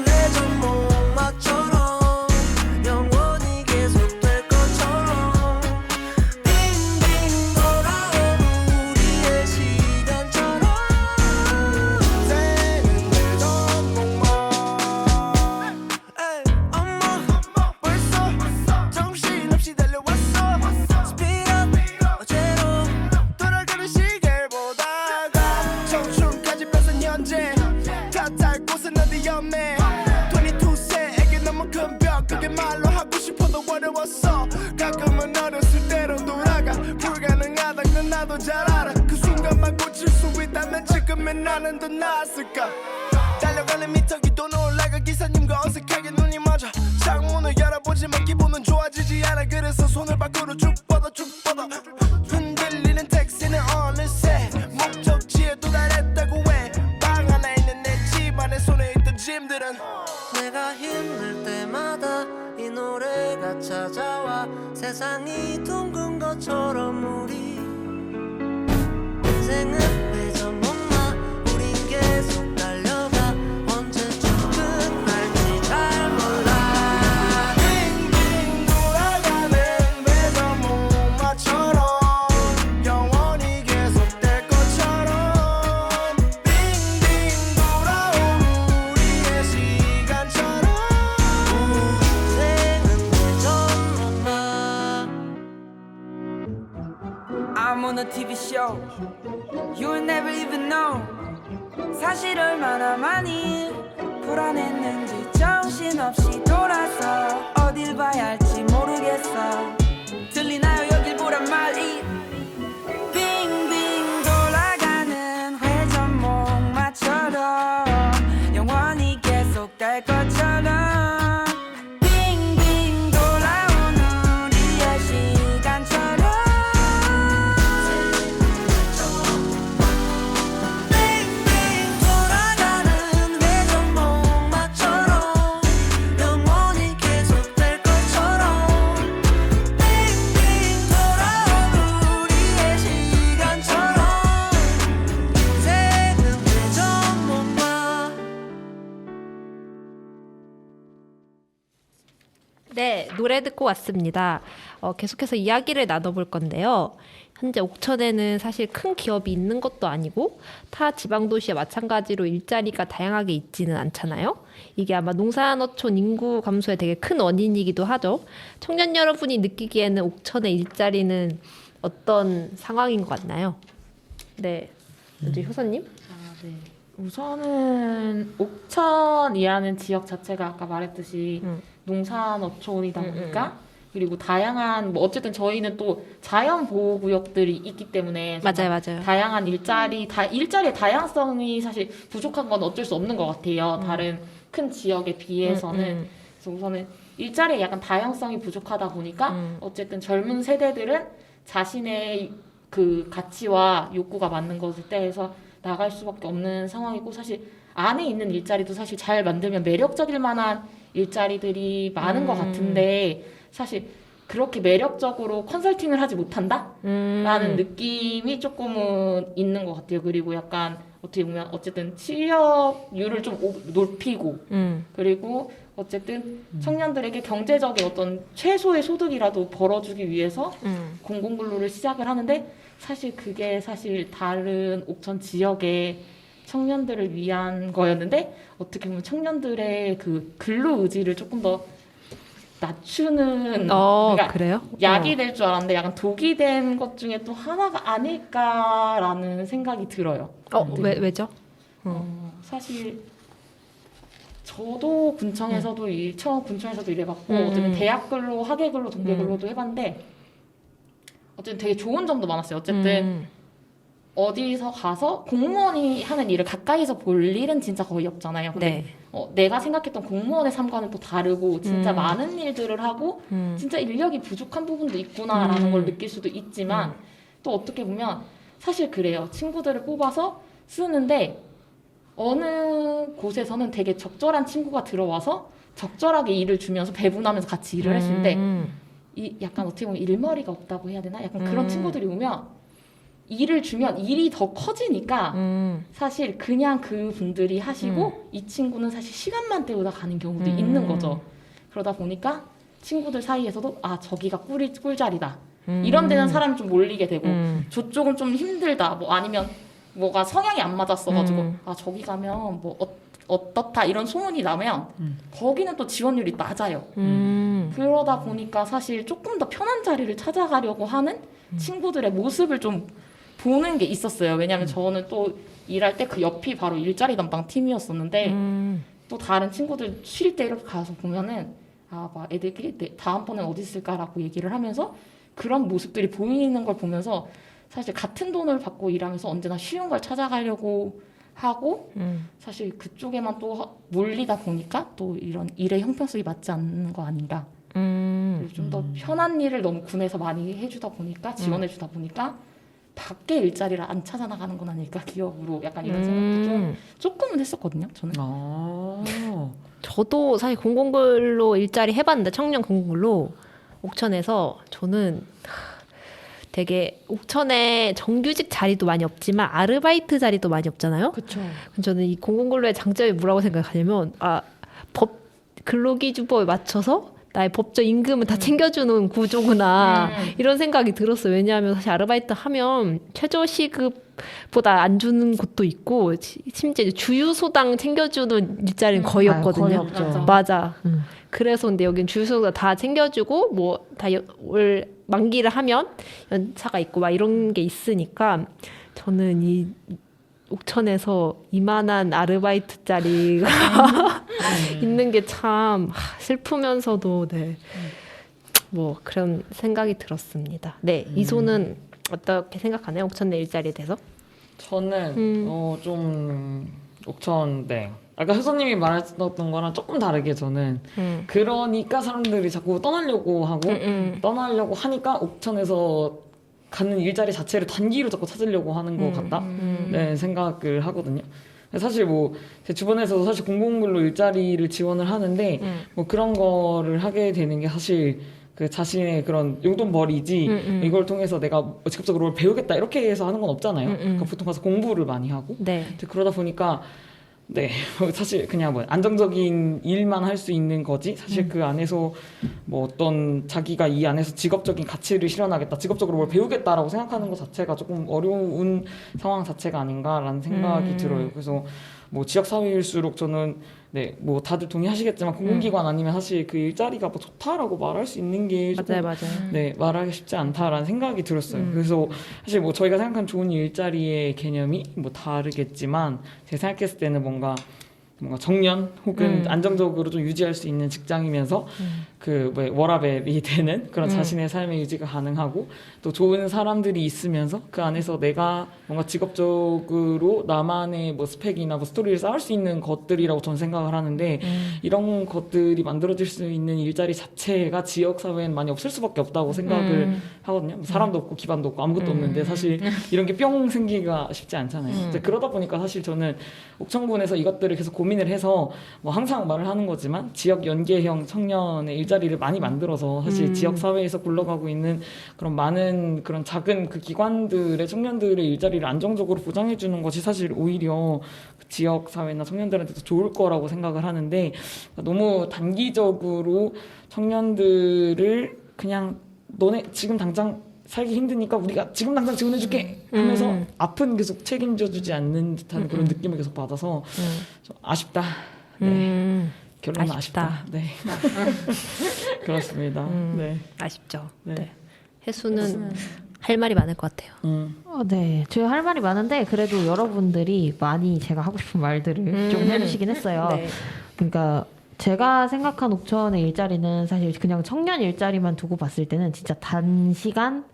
회전목마처럼 영원히 계속될 것처럼 빙빙 돌아오는 우리의 시간처럼 새는 회전목마 엄마 벌써 정신없이 달려왔어 Speed up 어제로 돌아가는 시계를 보다가 청춘까지 뺏은 현재 탓할 곳은 어디 없네 22세에게 너무 큰 벽 그게 말로 하고 싶어도 어려웠어 가끔은 어렸을 때로 돌아가 불가능하단 건 나도 잘 알아 그 순간만 고칠 수 있다면 지금의 나는 더 나았을까 달려가는 미터기도 올라가 기사님과 어색하게 눈이 맞아 창문을 열어보지만 기분은 좋아지지 않아 그래서 손을 밖으로 쭉 뻗어 흔들리는 택시는 어느새 목적지에 도달했다고 해 방 하나 있는 내 집안에 손에 있던 짐들은 내가 힘들 때마다 이 노래가 찾아와 세상이 둥근 것처럼 우리 인생은 회전목마 우린 계속 달려가 언제쯤 끝날지 잘 몰라 빙빙 돌아가는 회전목마처럼 영원히 계속될 것처럼 빙빙 돌아오는 우리의 시간처럼 인생은 회전목마 I'm on a TV show You'll never even know 사실 얼마나 많이 불안했는지 정신없이 돌아서 어딜 봐야 할지 모르겠어 들리나요 여길 보란 말이 빙빙 돌아가는 회전목마처럼 영원히 계속될 것처럼 빙빙 돌아오는 우리의 시간처럼 빙빙 돌아가는 회전목마처럼 영원히 계속될 것처럼 빙빙 돌아오는 우리의 시간처럼 인생은 회전목마 네, 노래 듣고 왔습니다. 계속해서 이야기를 나눠볼 건데요. 현재 옥천에는 사실 큰 기업이 있는 것도 아니고 타 지방도시와 마찬가지로 일자리가 다양하게 있지는 않잖아요. 이게 아마 농산어촌 인구 감소의 되게 큰 원인이기도 하죠. 청년 여러분이 느끼기에는 옥천의 일자리는 어떤 상황인 것 같나요? 네, 먼저 효선님? 네. 우선은 옥천이라는 지역 자체가 아까 말했듯이 농산어촌이다 보니까 그리고 다양한 뭐 어쨌든 저희는 또 자연 보호 구역들이 있기 때문에 맞아요. 다양한 일자리의 다양성이 사실 부족한 건 어쩔 수 없는 것 같아요. 다른 큰 지역에 비해서는. 그래서 우선은 일자리에 약간 다양성이 부족하다 보니까 어쨌든 젊은 세대들은 자신의 그 가치와 욕구가 맞는 것을 떼서 나갈 수밖에 없는 상황이고 사실 안에 있는 일자리도 사실 잘 만들면 매력적일 만한 일자리들이 많은 것 같은데 사실 그렇게 매력적으로 컨설팅을 하지 못한다라는 느낌이 조금은 있는 것 같아요. 그리고 약간 어떻게 보면 어쨌든 취업률을 좀 높이고 그리고 어쨌든 청년들에게 경제적인 어떤 최소의 소득이라도 벌어주기 위해서 공공근로를 시작을 하는데 사실 그게 사실 다른 옥천 지역의 청년들을 위한 거였는데 어떻게 보면 청년들의 그 근로 의지를 조금 더 낮추는 그러니까 그래요? 약이 될 줄 알았는데 약간 독이 된 것 중에 또 하나가 아닐까라는 생각이 들어요. 왜죠? 사실 저도 군청에서도 처음 군청에서도 일해봤고 어쨌든 대학 근로, 학예 근로, 동계 근로도 해봤는데 어쨌든 되게 좋은 점도 많았어요. 어쨌든 어디서 가서 공무원이 하는 일을 가까이서 볼 일은 진짜 거의 없잖아요. 근데 내가 생각했던 공무원의 삶과는 또 다르고 진짜 많은 일들을 하고 진짜 인력이 부족한 부분도 있구나라는 걸 느낄 수도 있지만 또 어떻게 보면 사실 그래요. 친구들을 뽑아서 쓰는데 어느 곳에서는 되게 적절한 친구가 들어와서 적절하게 일을 주면서 배분하면서 같이 일을 했을 때 이 약간 어떻게 보면 일머리가 없다고 해야 되나? 약간 그런 친구들이 오면 일을 주면 일이 더 커지니까 사실 그냥 그 분들이 하시고 이 친구는 사실 시간만 때우다 가는 경우도 있는 거죠. 그러다 보니까 친구들 사이에서도 아 저기가 꿀자리다. 이런 데는 사람이 좀 몰리게 되고 저쪽은 좀 힘들다. 뭐 아니면 뭐가 성향이 안 맞았어가지고 아 저기 가면 뭐 어떻다 이런 소문이 나면 거기는 또 지원율이 낮아요. 그러다 보니까 사실 조금 더 편한 자리를 찾아가려고 하는 친구들의 모습을 좀 보는 게 있었어요. 왜냐하면 저는 또 일할 때 그 옆이 바로 일자리 담당 팀이었었는데 또 다른 친구들 쉴 때 이렇게 가서 보면은 아, 막 애들끼리 다음번엔 어디 있을까라고 얘기를 하면서 그런 모습들이 보이는 걸 보면서 사실 같은 돈을 받고 일하면서 언제나 쉬운 걸 찾아가려고 하고 사실 그쪽에만 또 몰리다 보니까 또 이런 일의 형평성이 맞지 않는 거 아닌가. 좀 더 편한 일을 너무 군에서 많이 해주다 보니까 지원해주다 보니까 밖에 일자리를 안 찾아 나가는 건 아닐까 기업으로 약간 이런 생각도 조금은 했었거든요. 저는. 저도 사실 공공근로 일자리 해봤는데 청년 공공근로 옥천에서 저는 되게 옥천에 정규직 자리도 많이 없지만 아르바이트 자리도 많이 없잖아요. 그렇죠. 저는 이 공공근로의 장점이 뭐라고 생각하냐면 법 근로기준법에 맞춰서 나의 법적 임금을 다 챙겨주는 구조구나 이런 생각이 들었어요. 왜냐하면 사실 아르바이트 하면 최저시급보다 안 주는 곳도 있고 심지어 이제 주유소당 챙겨주는 일자리는 거의 없거든요. 거의 없죠. 맞아. 그래서 근데 여긴 주유소가 다 챙겨주고 뭐 다 올 만기를 하면 연차가 있고 막 이런 게 있으니까 저는 이 옥천에서 이만한 아르바이트 자리가 있는 게 참 슬프면서도 네. 뭐 그런 생각이 들었습니다. 네, 이소는 어떻게 생각하나요? 옥천 내 일자리에 대해서? 저는 좀 옥천 아까 효선님이 말했던 거랑 조금 다르게 저는 그러니까 사람들이 자꾸 떠나려고 하고 떠나려고 하니까 옥천에서 가는 일자리 자체를 단기로 자꾸 찾으려고 하는 것 같다 네, 생각을 하거든요. 사실 뭐 제 주변에서도 사실 공공근로 일자리를 지원을 하는데 뭐 그런 거를 하게 되는 게 사실 그 자신의 그런 용돈벌이지 이걸 통해서 내가 직접적으로 뭘 배우겠다 이렇게 해서 하는 건 없잖아요. 그러니까 보통 가서 공부를 많이 하고 네. 그러다 보니까 네, 사실 그냥 뭐 안정적인 일만 할 수 있는 거지. 사실 그 안에서 뭐 어떤 자기가 이 안에서 직업적인 가치를 실현하겠다, 직업적으로 뭘 배우겠다라고 생각하는 것 자체가 조금 어려운 상황 자체가 아닌가라는 생각이 들어요. 그래서 뭐 지역 사회일수록 저는 네, 뭐 다들 동의하시겠지만 공공기관 아니면 사실 그 일자리가 뭐 좋다라고 말할 수 있는 게 조금 맞아요. 네, 말하기 쉽지 않다라는 생각이 들었어요. 그래서 사실 뭐 저희가 생각한 좋은 일자리의 개념이 뭐 다르겠지만 제가 생각했을 때는 뭔가 정년 혹은 안정적으로 좀 유지할 수 있는 직장이면서 그 워라밸이 되는 그런 자신의 삶의 유지가 가능하고 또 좋은 사람들이 있으면서 그 안에서 내가 뭔가 직업적으로 나만의 뭐 스펙이나 뭐 스토리를 쌓을 수 있는 것들이라고 저는 생각을 하는데 이런 것들이 만들어질 수 있는 일자리 자체가 지역 사회엔 많이 없을 수밖에 없다고 생각을 하거든요. 사람도 없고 기반도 없고 아무것도 없는데 사실 이런 게 뿅 생기기가 쉽지 않잖아요. 이제 그러다 보니까 사실 저는 옥천군에서 이것들을 계속 고민을 해서 뭐 항상 말을 하는 거지만 지역 연계형 청년의 일자리를 많이 만들어서 사실 지역 사회에서 굴러가고 있는 그런 많은 그런 작은 그 기관들의 청년들의 일자리를 안정적으로 보장해 주는 것이 사실 오히려 지역 사회나 청년들한테도 좋을 거라고 생각을 하는데 너무 단기적으로 청년들을 그냥 너네 지금 당장 살기 힘드니까 우리가 지금 당장 지원해줄게 하면서 앞은 계속 책임져주지 않는 듯한 그런 느낌을 계속 받아서 좀 아쉽다. 네. 결론은 아쉽다. 네. 그렇습니다. 네. 아쉽죠. 네. 네. 혜수는 할 말이 많을 것 같아요. 네, 제가 할 말이 많은데 그래도 여러분들이 많이 제가 하고 싶은 말들을 좀 해주시긴 했어요. 네. 그러니까 제가 생각한 옥천의 일자리는 사실 그냥 청년 일자리만 두고 봤을 때는 진짜 단시간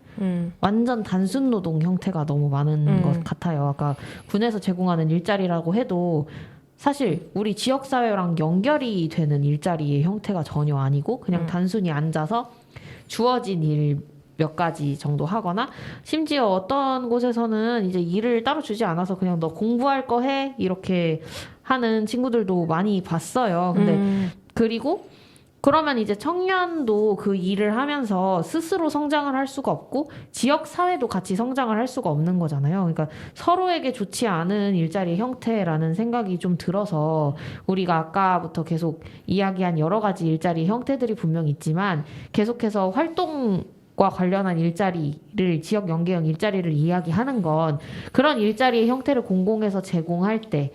완전 단순 노동 형태가 너무 많은 것 같아요. 아까 군에서 제공하는 일자리라고 해도 사실 우리 지역사회랑 연결이 되는 일자리의 형태가 전혀 아니고 그냥 단순히 앉아서 주어진 일 몇 가지 정도 하거나 심지어 어떤 곳에서는 이제 일을 따로 주지 않아서 그냥 너 공부할 거 해 이렇게 하는 친구들도 많이 봤어요. 근데 그리고 그러면 이제 청년도 그 일을 하면서 스스로 성장을 할 수가 없고 지역 사회도 같이 성장을 할 수가 없는 거잖아요. 그러니까 서로에게 좋지 않은 일자리 형태라는 생각이 좀 들어서 우리가 아까부터 계속 이야기한 여러 가지 일자리 형태들이 분명 있지만 계속해서 활동과 관련한 일자리를 지역 연계형 일자리를 이야기하는 건 그런 일자리의 형태를 공공에서 제공할 때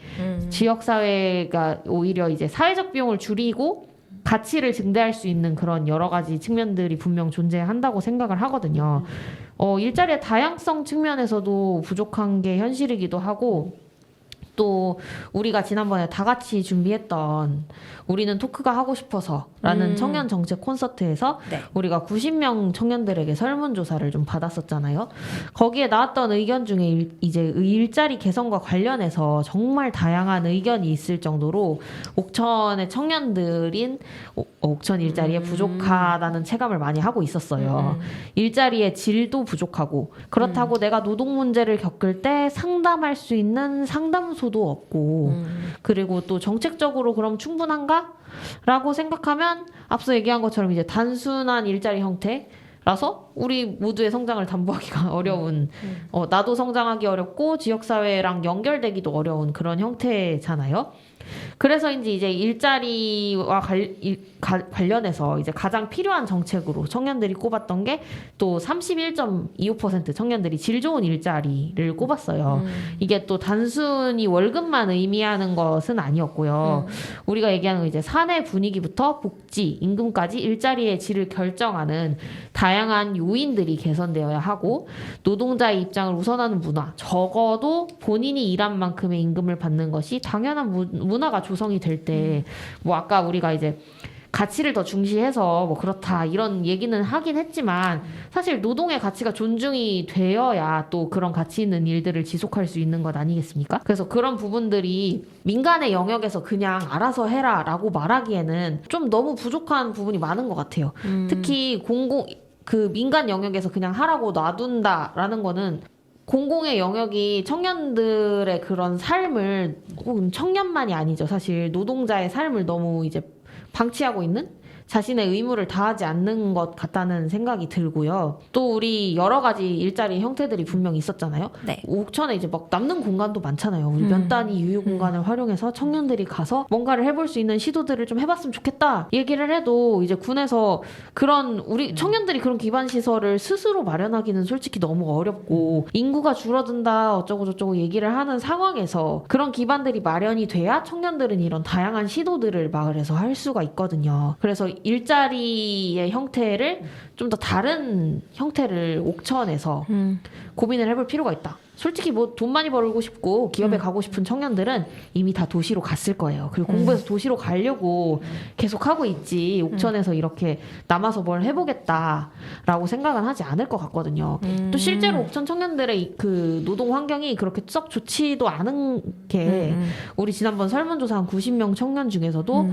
지역 사회가 오히려 이제 사회적 비용을 줄이고 가치를 증대할 수 있는 그런 여러 가지 측면들이 분명 존재한다고 생각을 하거든요. 일자리의 다양성 측면에서도 부족한 게 현실이기도 하고 또 우리가 지난번에 다 같이 준비했던 우리는 토크가 하고 싶어서라는 청년 정책 콘서트에서 네. 우리가 90명 청년들에게 설문조사를 좀 받았었잖아요. 거기에 나왔던 의견 중에 이제 일자리 개선과 관련해서 정말 다양한 의견이 있을 정도로 옥천의 청년들인 옥천 일자리에 부족하다는 체감을 많이 하고 있었어요. 일자리의 질도 부족하고 그렇다고 내가 노동 문제를 겪을 때 상담할 수 있는 상담소도 없고 그리고 또 정책적으로 그럼 충분한가? 라고 생각하면 앞서 얘기한 것처럼 이제 단순한 일자리 형태라서 우리 모두의 성장을 담보하기가 어려운 나도 성장하기 어렵고 지역사회랑 연결되기도 어려운 그런 형태잖아요. 그래서인지 이제 일자리와 관련해서 이제 가장 필요한 정책으로 청년들이 꼽았던 게 또 31.25% 청년들이 질 좋은 일자리를 꼽았어요. 이게 또 단순히 월급만 의미하는 것은 아니었고요. 우리가 얘기하는 거 이제 사내 분위기부터 복지, 임금까지 일자리의 질을 결정하는 다양한 요인들이 개선되어야 하고 노동자의 입장을 우선하는 문화, 적어도 본인이 일한 만큼의 임금을 받는 것이 당연한 문화가 조성이 될 때 뭐 아까 우리가 이제 가치를 더 중시해서 뭐 그렇다 이런 얘기는 하긴 했지만 사실 노동의 가치가 존중이 되어야 또 그런 가치 있는 일들을 지속할 수 있는 것 아니겠습니까? 그래서 그런 부분들이 민간의 영역에서 그냥 알아서 해라라고 말하기에는 좀 너무 부족한 부분이 많은 것 같아요. 특히 그 민간 영역에서 그냥 하라고 놔둔다라는 거는 공공의 영역이 청년들의 그런 삶을 혹은 청년만이 아니죠. 사실 노동자의 삶을 너무 이제 방치하고 있는 자신의 의무를 다하지 않는 것 같다는 생각이 들고요. 또 우리 여러 가지 일자리 형태들이 분명 있었잖아요. 네. 옥천에 이제 막 남는 공간도 많잖아요. 우리 몇 단위 유휴 공간을 활용해서 청년들이 가서 뭔가를 해볼 수 있는 시도들을 좀 해봤으면 좋겠다. 얘기를 해도 이제 군에서 그런 우리 청년들이 그런 기반 시설을 스스로 마련하기는 솔직히 너무 어렵고 인구가 줄어든다 어쩌고 저쩌고 얘기를 하는 상황에서 그런 기반들이 마련이 돼야 청년들은 이런 다양한 시도들을 마을에서 할 수가 있거든요. 그래서 일자리의 형태를 좀 더 다른 형태를 옥천에서 고민을 해볼 필요가 있다. 솔직히 뭐 돈 많이 벌고 싶고 기업에 가고 싶은 청년들은 이미 다 도시로 갔을 거예요. 그리고 공부해서 도시로 가려고 계속 하고 있지 옥천에서 이렇게 남아서 뭘 해보겠다라고 생각은 하지 않을 것 같거든요. 또 실제로 옥천 청년들의 그 노동 환경이 그렇게 썩 좋지도 않은 게 우리 지난번 설문조사한 90명 청년 중에서도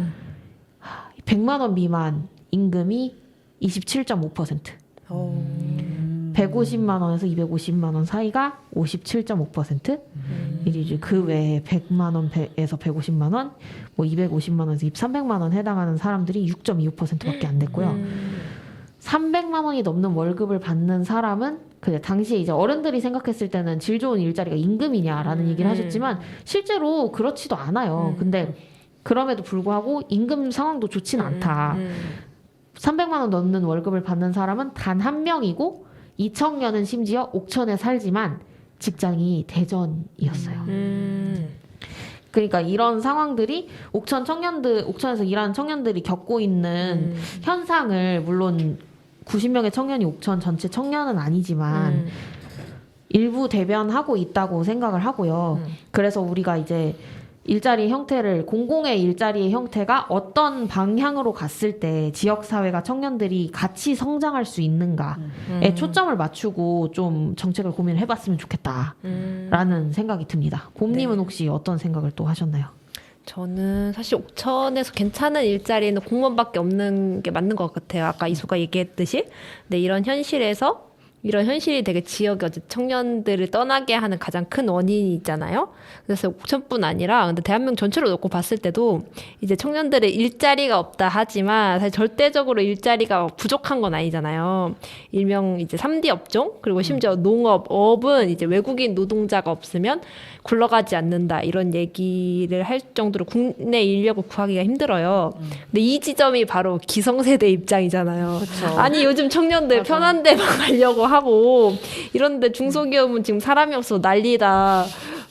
100만 원 미만 임금이 27.5%. 150만 원에서 250만 원 사이가 57.5%. 이제 그 외에 100만 원에서 150만 원, 뭐 250만 원에서 300만 원 해당하는 사람들이 6.25%밖에 안 됐고요. 300만 원이 넘는 월급을 받는 사람은 그 당시에 이제 어른들이 생각했을 때는 질 좋은 일자리가 임금이냐라는 얘기를 하셨지만 실제로 그렇지도 않아요. 근데 그럼에도 불구하고 임금 상황도 좋진 않다. 300만 원 넘는 월급을 받는 사람은 단 한 명이고 이 청년은 심지어 옥천에 살지만 직장이 대전이었어요. 그러니까 이런 상황들이 옥천에서 일하는 청년들이 겪고 있는 현상을 물론 90명의 청년이 옥천 전체 청년은 아니지만 일부 대변하고 있다고 생각을 하고요. 그래서 우리가 이제 일자리 형태를 공공의 일자리의 형태가 어떤 방향으로 갔을 때 지역사회가 청년들이 같이 성장할 수 있는가에 초점을 맞추고 좀 정책을 고민을 해봤으면 좋겠다라는 생각이 듭니다. 곰님은 혹시 어떤 생각을 또 하셨나요? 저는 사실 옥천에서 괜찮은 일자리는 공무원밖에 없는 게 맞는 것 같아요. 아까 이수가 얘기했듯이. 근데 이런 현실에서 이런 현실이 되게 지역의 청년들을 떠나게 하는 가장 큰 원인이 있잖아요. 그래서 옥천뿐 아니라 근데 대한민국 전체로 놓고 봤을 때도 이제 청년들의 일자리가 없다 하지만 사실 절대적으로 일자리가 부족한 건 아니잖아요. 일명 이제 3D 업종 그리고 심지어 농업, 업은 이제 외국인 노동자가 없으면 굴러가지 않는다 이런 얘기를 할 정도로 국내 인력을 구하기가 힘들어요. 근데 이 지점이 바로 기성세대 입장이잖아요. 아니 요즘 청년들 편한 데만 가려고 하고 이런데 중소기업은 지금 사람이 없어서 난리다.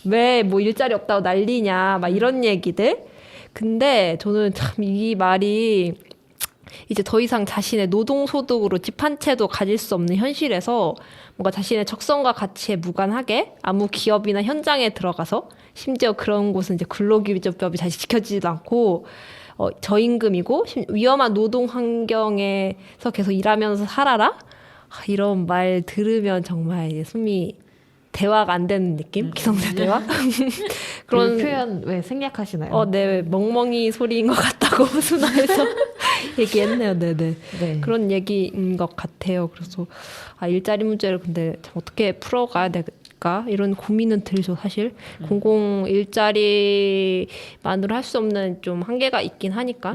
왜 뭐 일자리 없다고 난리냐 막 이런 얘기들. 근데 저는 참 이 말이 이제 더 이상 자신의 노동소득으로 집 한 채도 가질 수 없는 현실에서 뭔가 자신의 적성과 가치에 무관하게 아무 기업이나 현장에 들어가서 심지어 그런 곳은 이제 근로기준법이 잘 지켜지지도 않고 저임금이고 위험한 노동 환경에서 계속 일하면서 살아라? 이런 말 들으면 정말 이제 숨이 대화가 안 되는 느낌? 기성세대와? 그런 표현 왜 생략하시나요? 네, 멍멍이 소리인 것 같다고 순화해서 얘기했네요. 네네. 네. 그런 얘기인 것 같아요. 그래서 일자리 문제를 근데 참 어떻게 풀어가야 될까? 이런 고민은 들죠, 사실. 공공 일자리만으로 할 수 없는 좀 한계가 있긴 하니까.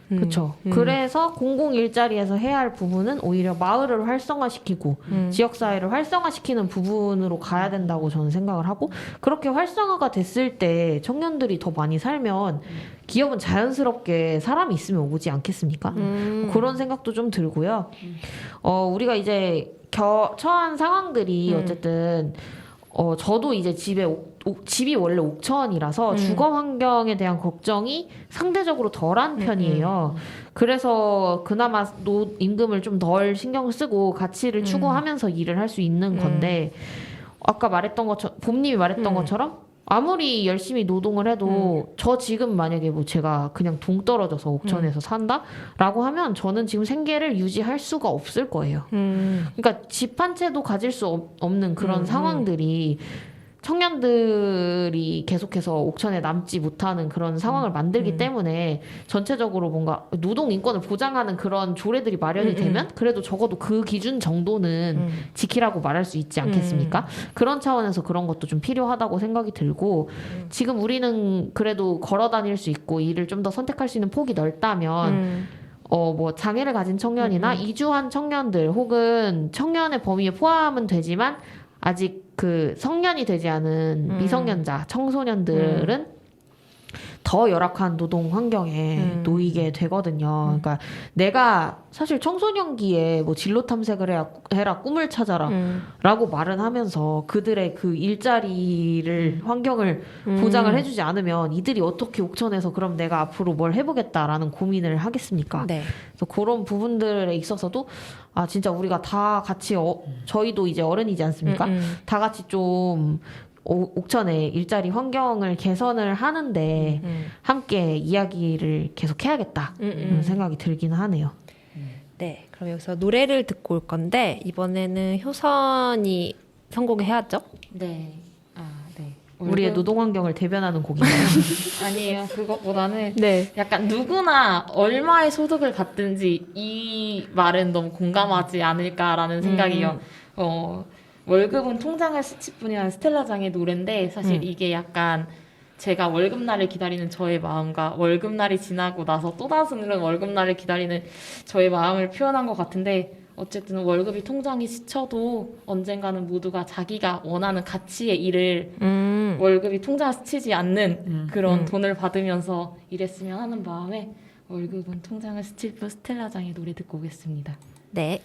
그렇죠. 그래서 공공 일자리에서 해야 할 부분은 오히려 마을을 활성화시키고 지역 사회를 활성화시키는 부분으로 가야 된다고 저는 생각을 하고 그렇게 활성화가 됐을 때 청년들이 더 많이 살면 기업은 자연스럽게 사람이 있으면 오지 않겠습니까? 그런 생각도 좀 들고요. 우리가 이제 처한 상황들이 어쨌든 저도 이제 집이 원래 옥천이라서 주거 환경에 대한 걱정이 상대적으로 덜한 편이에요. 그래서 그나마 임금을 좀 덜 신경 쓰고 가치를 추구하면서 일을 할 수 있는 건데 아까 말했던 것처럼 봄님이 말했던 것처럼 아무리 열심히 노동을 해도 저 지금 만약에 뭐 제가 그냥 동떨어져서 옥천에서 산다라고 하면 저는 지금 생계를 유지할 수가 없을 거예요. 그러니까 집 한 채도 가질 수 없는 그런 상황들이 청년들이 계속해서 옥천에 남지 못하는 그런 상황을 만들기 때문에 전체적으로 뭔가 노동 인권을 보장하는 그런 조례들이 마련이 되면 그래도 적어도 그 기준 정도는 지키라고 말할 수 있지 않겠습니까? 그런 차원에서 그런 것도 좀 필요하다고 생각이 들고 지금 우리는 그래도 걸어 다닐 수 있고 일을 좀 더 선택할 수 있는 폭이 넓다면 뭐 장애를 가진 청년이나 이주한 청년들 혹은 청년의 범위에 포함은 되지만 아직 그 성년이 되지 않은 미성년자, 청소년들은 더 열악한 노동 환경에 놓이게 되거든요. 그러니까 내가 사실 청소년기에 뭐 진로 탐색을 해라 꿈을 찾아라 라고 말은 하면서 그들의 그 일자리를 환경을 보장을 해주지 않으면 이들이 어떻게 옥천에서 그럼 내가 앞으로 뭘 해보겠다라는 고민을 하겠습니까? 네. 그래서 그런 부분들에 있어서도 진짜 우리가 다 같이 저희도 이제 어른이지 않습니까? 다 같이 좀 옥천의 일자리 환경을 개선을 하는데 함께 이야기를 계속 해야겠다 그런 생각이 들긴 하네요. 네, 그럼 여기서 노래를 듣고 올 건데 이번에는 효선이 선곡해야죠. 네. 네. 우리의 노동 환경을 대변하는 곡이네요. 아니에요. 그것보다는 네. 약간 누구나 얼마의 소득을 갖든지 이 말은 너무 공감하지 않을까라는 생각이요. 월급은 통장을 스칠 뿐이라는 스텔라장의 노래인데 사실 이게 약간 제가 월급날을 기다리는 저의 마음과 월급날이 지나고 나서 또 다른 월급날을 기다리는 저의 마음을 표현한 것 같은데 어쨌든 월급이 통장에 스쳐도 언젠가는 모두가 자기가 원하는 가치의 일을 월급이 통장에 스치지 않는 그런 돈을 받으면서 일했으면 하는 마음에 월급은 통장을 스칠 뿐 스텔라장의 노래 듣고 오겠습니다. 네.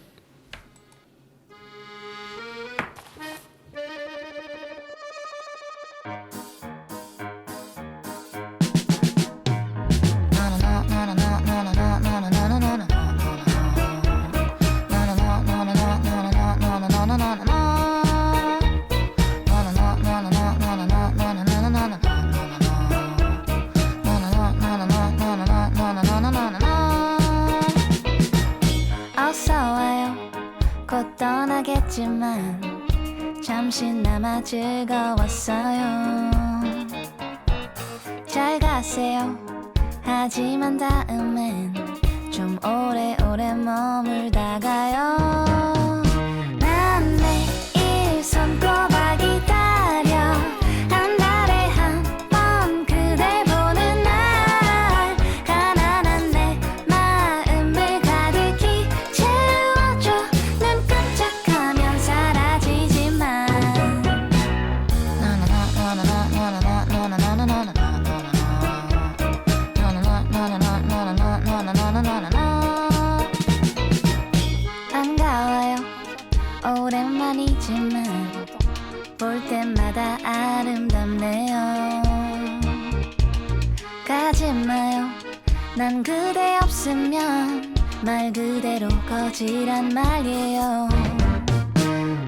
어서와요 곧 떠나겠지만 잠시나마 즐거웠어요 잘 가세요 하지만 다음엔 좀 오래오래 머물다가요 난 볼 때마다 아름답네요. 가지 마요. 난 그대 없으면 말 그대로 거지란 말이에요.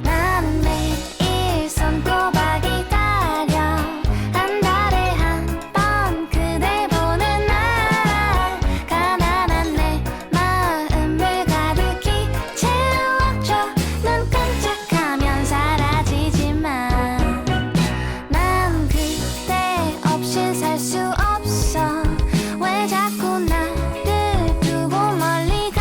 난 매일 손꼽아 기다려 한 달에 한 번 그대 보는 날 가난한 내 마음을 가득히 채워줘. 눈 깜짝하면 사라지지만 난 그대 없인 살 수 없어. 왜 자꾸 나를 두고 멀리 가.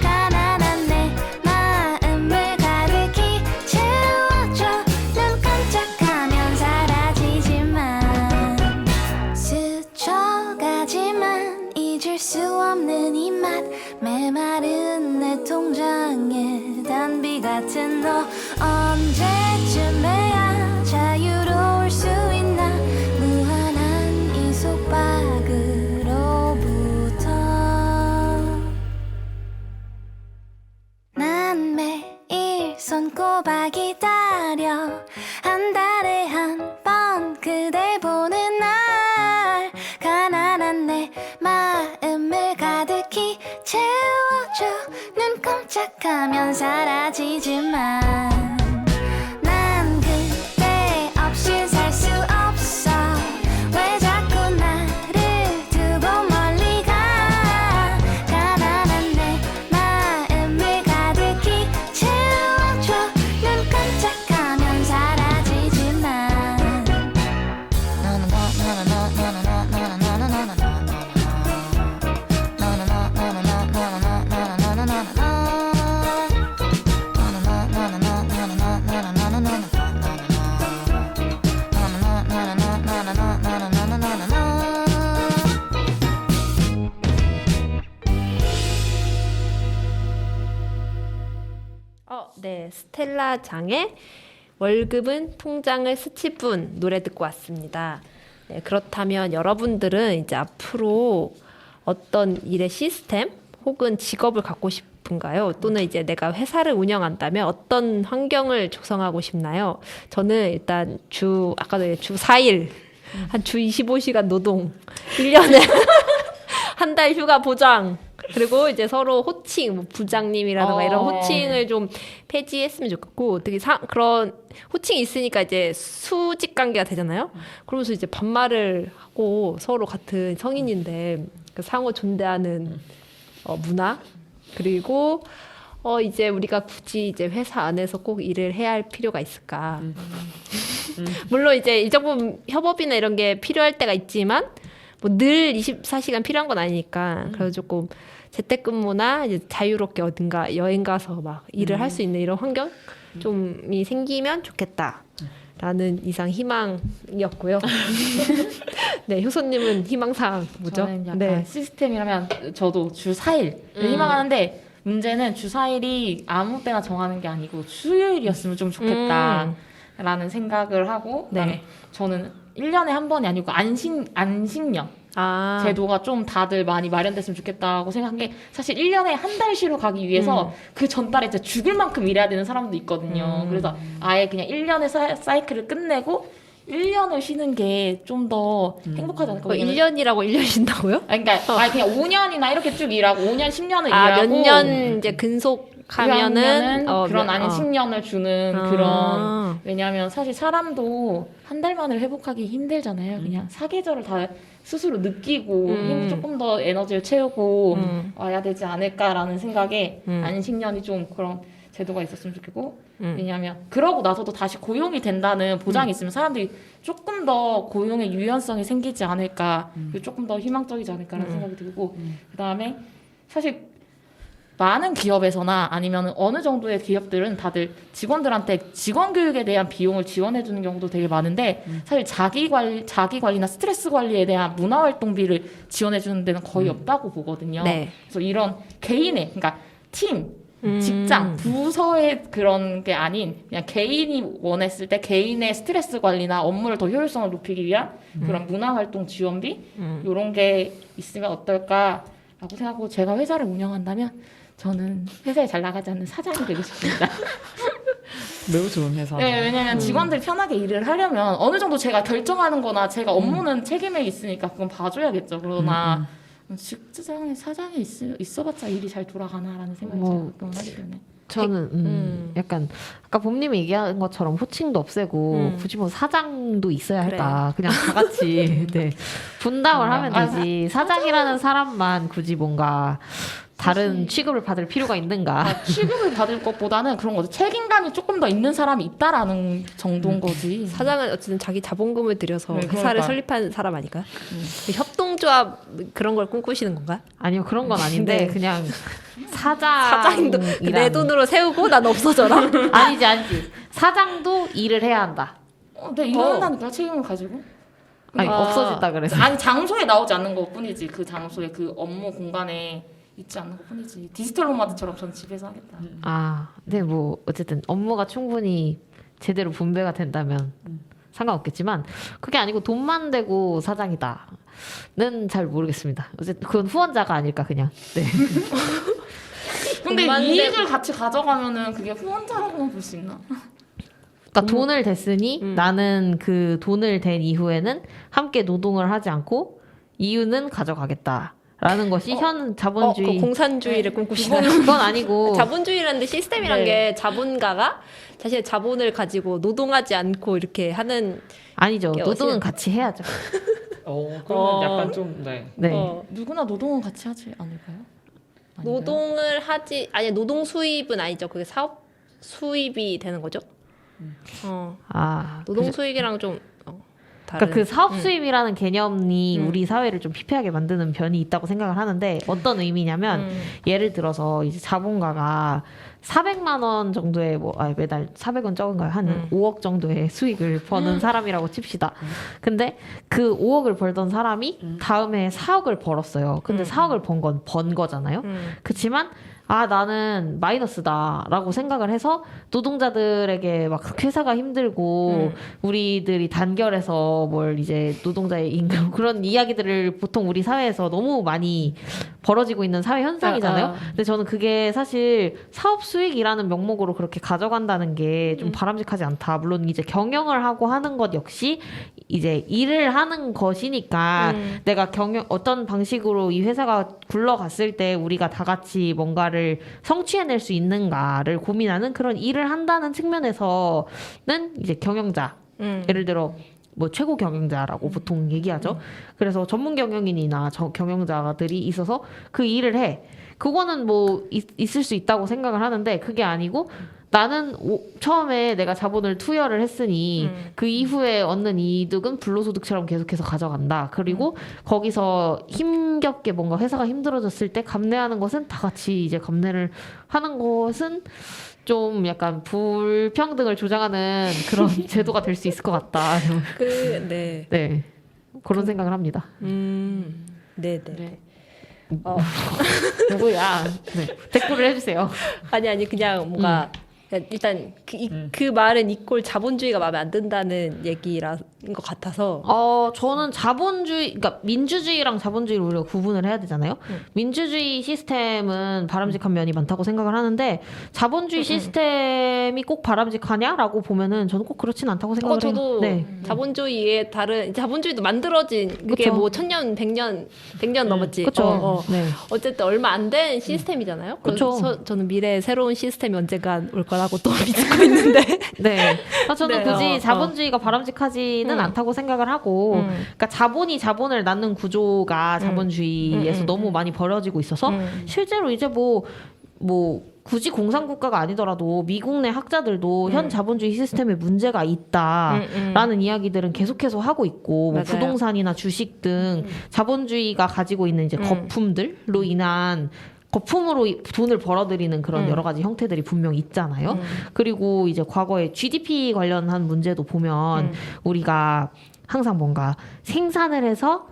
가난한 내 마음을 가득히 채워줘. 눈 깜짝하면 사라지지만 스쳐가지만 잊을 수 없는 이 맛. 메마른 내 통장에 단비 같은 너. 언제쯤에야 자유로울 수 있나. 무한한 이 속박으로부터. 난 매일 손꼽아 기다려 한 달에 한 번 그대 보는 날 가난한 내 마음을 가득히 채워줘. 눈 깜짝하면 사라지지만 난 그대 없이 살 수 없어. 왜 자꾸 나를 두고 멀리 가. 가난한 내 마음을 가득히 채워줘. 눈 깜짝하면 사라지지만 네, 스텔라 장의 월급은 통장을 스칠 뿐 노래 듣고 왔습니다. 네, 그렇다면 여러분들은 이제 앞으로 어떤 일의 시스템 혹은 직업을 갖고 싶은가요? 또는 이제 내가 회사를 운영한다면 어떤 환경을 조성하고 싶나요? 저는 일단 아까도 주 4일, 한 주 25시간 노동, 1년에 한 달 휴가 보장, 그리고 이제 서로 호칭, 뭐 부장님이라든가 이런 호칭을 좀 폐지했으면 좋겠고, 되게 그런 호칭이 있으니까 이제 수직 관계가 되잖아요. 그러면서 이제 반말을 하고 서로 같은 성인인데 그 상호 존대하는 문화, 그리고 이제 우리가 굳이 이제 회사 안에서 꼭 일을 해야 할 필요가 있을까? 물론 이제 이 정도 협업이나 이런 게 필요할 때가 있지만 뭐 늘 24시간 필요한 건 아니니까. 그래서 조금 재택근무나 이제 자유롭게 어딘가 여행 가서 막 일을 할 수 있는 이런 환경 좀이 생기면 좋겠다라는 이상 희망이었고요. 네, 효소님은 희망사항 뭐죠? 저는 약간 네. 시스템이라면 저도 주 4일 희망하는데, 문제는 주 4일이 아무 때나 정하는 게 아니고 수요일이었으면 좀 좋겠다라는 생각을 하고, 그다음에 저는 1년에 한 번이 아니고 안식년 제도가 좀 다들 많이 마련됐으면 좋겠다고 생각한 게, 사실 1년에 한 달 쉬러 가기 위해서 그 전달에 진짜 죽을 만큼 일해야 되는 사람도 있거든요. 그래서 아예 그냥 1년의 사이클을 끝내고 1년을 쉬는 게 좀 더 행복하지 않을까. 1년이라고 1년 쉰다고요? 그러니까 그냥 5년이나 이렇게 쭉 일하고 5년, 10년을 일하고 몇 년 이제 근속하면은 그런 안식년을 주는 그런. 왜냐하면 사실 사람도 한 달 만에 회복하기 힘들잖아요. 그냥 사계절을 다 스스로 느끼고 조금 더 에너지를 채우고 와야 되지 않을까라는 생각에 안식년이 좀 그런 제도가 있었으면 좋겠고, 왜냐하면 그러고 나서도 다시 고용이 된다는 보장이 있으면 사람들이 조금 더 고용의 유연성이 생기지 않을까, 조금 더 희망적이지 않을까라는 생각이 들고, 그다음에 사실 많은 기업에서나 아니면 어느 정도의 기업들은 다들 직원들한테 직원 교육에 대한 비용을 지원해 주는 경우도 되게 많은데, 사실 자기 관리나 스트레스 관리에 대한 문화활동비를 지원해 주는 데는 거의 없다고 보거든요. 네. 그래서 이런 개인의, 그러니까 팀, 직장, 부서의 그런 게 아닌 그냥 개인이 원했을 때 개인의 스트레스 관리나 업무를 더 효율성을 높이기 위한 그런 문화활동 지원비 이런 게 있으면 어떨까라고 생각하고, 제가 회사를 운영한다면 저는 회사에 잘 나가지 않는 사장이 되고 싶습니다. 매우 좋은 회사. 네, 왜냐면 직원들이 편하게 일을 하려면 어느 정도 제가 결정하는 거나 제가 업무는 책임에 있으니까 그건 봐줘야겠죠. 그러나 직장에 사장이 있어봤자 일이 잘 돌아가나라는 생각이 뭐, 가끔 하기 때문에. 저는 약간 아까 봄님이 얘기한 것처럼 호칭도 없애고 굳이 뭐 사장도 있어야 할까? 그냥 다 같이 네. 분담을 하면 되지. 사장이라는 사람만 굳이 뭔가 다른 취급을 받을 필요가 있는가? 취급을 받을 것보다는 그런 거죠. 책임감이 조금 더 있는 사람이 있다라는 정도인 거지. 사장은 어쨌든 자기 자본금을 들여서 네, 회사를 그러니까. 설립한 사람 아닐까요? 협동조합 그런 걸 꿈꾸시는 건가? 아니요 그런 건 아닌데 네. 그냥 사장도 사장이란 내 돈으로 세우고 난 없어져라. 아니지 사장도 일을 해야 한다. 네, 일한다니까 책임을 가지고. 아니 아, 없어졌다 그래서. 아니 장소에 나오지 않는 것뿐이지. 그 장소에 그 업무 공간에 있지 않는 것뿐이지. 디지털 노마드처럼 전 집에서 하겠다. 네, 뭐 어쨌든 업무가 충분히 제대로 분배가 된다면 상관없겠지만 그게 아니고 돈만 되고 사장이다는 잘 모르겠습니다. 어쨌든 그건 후원자가 아닐까 그냥. 네. 근데 돈만 이익을 같이 가져가면은 그게 후원자라고만 볼 수 있나? 그러니까 돈을 댔으니 나는 그 돈을 댄 이후에는 함께 노동을 하지 않고 이유는 가져가겠다. 라는 것이 현 자본주의 그 공산주의를 꿈꾸시나요? 그건 아니고 자본주의라는 시스템이란 네. 게 자본가가 자신의 자본을 가지고 노동하지 않고 이렇게 하는 아니죠. 이게 노동은 어찌- 같이 해야죠. 그러면 약간 좀 네. 네. 누구나 노동은 같이 하지 않을까요? 아닌가요? 노동을 하지 아니 노동 수입은 아니죠. 그게 사업 수입이 되는 거죠. 노동 수익이랑 좀 다른. 그러니까 그 사업 수입이라는 개념이 우리 사회를 좀 피폐하게 만드는 변이 있다고 생각을 하는데 어떤 의미냐면 예를 들어서 이제 자본가가 400만 원 정도의 매달 400원 적은가요? 한 5억 정도의 수익을 버는 사람이라고 칩시다. 근데 그 5억을 벌던 사람이 다음에 4억을 벌었어요. 근데 4억을 번 거잖아요. 그치만 나는 마이너스다라고 생각을 해서 노동자들에게 막 회사가 힘들고 우리들이 단결해서 뭘 이제 노동자의 임금 그런 이야기들을 보통 우리 사회에서 너무 많이 벌어지고 있는 사회 현상이잖아요. 근데 저는 그게 사실 사업 수익이라는 명목으로 그렇게 가져간다는 게 좀 바람직하지 않다. 물론 이제 경영을 하고 하는 것 역시 이제 일을 하는 것이니까 내가 어떤 방식으로 이 회사가 굴러갔을 때 우리가 다 같이 뭔가를 성취해낼 수 있는가를 고민하는 그런 일을 한다는 측면에서는 이제 경영자 예를 들어 뭐 최고 경영자라고 보통 얘기하죠. 그래서 전문 경영인이나 경영자들이 있어서 그 일을 해. 그거는 뭐 있을 수 있다고 생각을 하는데 그게 아니고 나는 처음에 내가 자본을 투여를 했으니 그 이후에 얻는 이득은 불로소득처럼 계속해서 가져간다. 그리고 거기서 힘겹게 뭔가 회사가 힘들어졌을 때 감내하는 것은 다 같이 이제 감내를 하는 것은 좀 약간 불평등을 조장하는 그런 제도가 될 수 있을 것 같다. 네. 네. 그런 생각을 합니다. 네네. 누구야? 네. 댓글을 해주세요. 아니 그냥 뭔가 그냥 일단 그 말은 이꼴 자본주의가 마음에 안 든다는 얘기라는 것 같아서. 저는 그러니까 민주주의랑 자본주의를 우리가 구분을 해야 되잖아요. 민주주의 시스템은 바람직한 면이 많다고 생각을 하는데 자본주의 시스템이 꼭 바람직하냐라고 보면은 저는 꼭 그렇진 않다고 생각을 해요. 저도 네. 자본주의의 다른 자본주의도 만들어진 그게 그쵸. 뭐 1000년, 100년 넘었지. 그렇죠. 네. 어쨌든 얼마 안 된 시스템이잖아요. 그쵸. 그래서 저는 미래에 새로운 시스템이 언젠간 올 거라고 또 믿고 있는데. 네. 저는 네, 굳이 자본주의가 바람직하지는 않다고 생각을 하고, 그러니까 자본이 자본을 낳는 구조가 자본주의에서 너무 많이 벌어지고 있어서 실제로 이제 뭐 굳이 공산국가가 아니더라도 미국 내 학자들도 현 자본주의 시스템에 문제가 있다라는 이야기들은 계속해서 하고 있고 뭐 맞아요. 부동산이나 주식 등 자본주의가 가지고 있는 이제 거품들로 인한 거품으로 돈을 벌어들이는 그런 여러 가지 형태들이 분명 있잖아요. 그리고 이제 과거에 GDP 관련한 문제도 보면 우리가 항상 뭔가 생산을 해서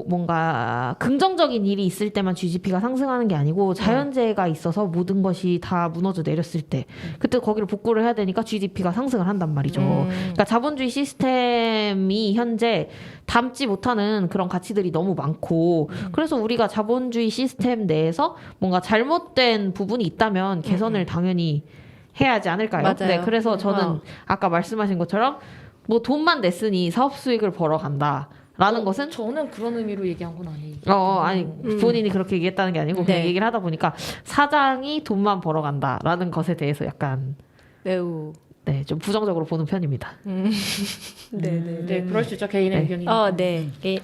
뭔가 긍정적인 일이 있을 때만 GDP가 상승하는 게 아니고 자연재해가 있어서 모든 것이 다 무너져 내렸을 때 그때 거기를 복구를 해야 되니까 GDP가 상승을 한단 말이죠. 그러니까 자본주의 시스템이 현재 담지 못하는 그런 가치들이 너무 많고 그래서 우리가 자본주의 시스템 내에서 뭔가 잘못된 부분이 있다면 개선을 당연히 해야 하지 않을까요? 맞아요. 네, 그래서 저는 어. 아까 말씀하신 것처럼 뭐 돈만 냈으니 사업 수익을 벌어 간다라는 것은 저는 그런 의미로 얘기한 건 아니에요. 아니 본인이 그렇게 얘기했다는 게 아니고 그냥 네. 얘기를 하다 보니까 사장이 돈만 벌어 간다라는 것에 대해서 약간 매우 네, 좀 부정적으로 보는 편입니다. 네네. 네, 그럴 수 있죠. 개인의 네. 의견이니까. 네. 네.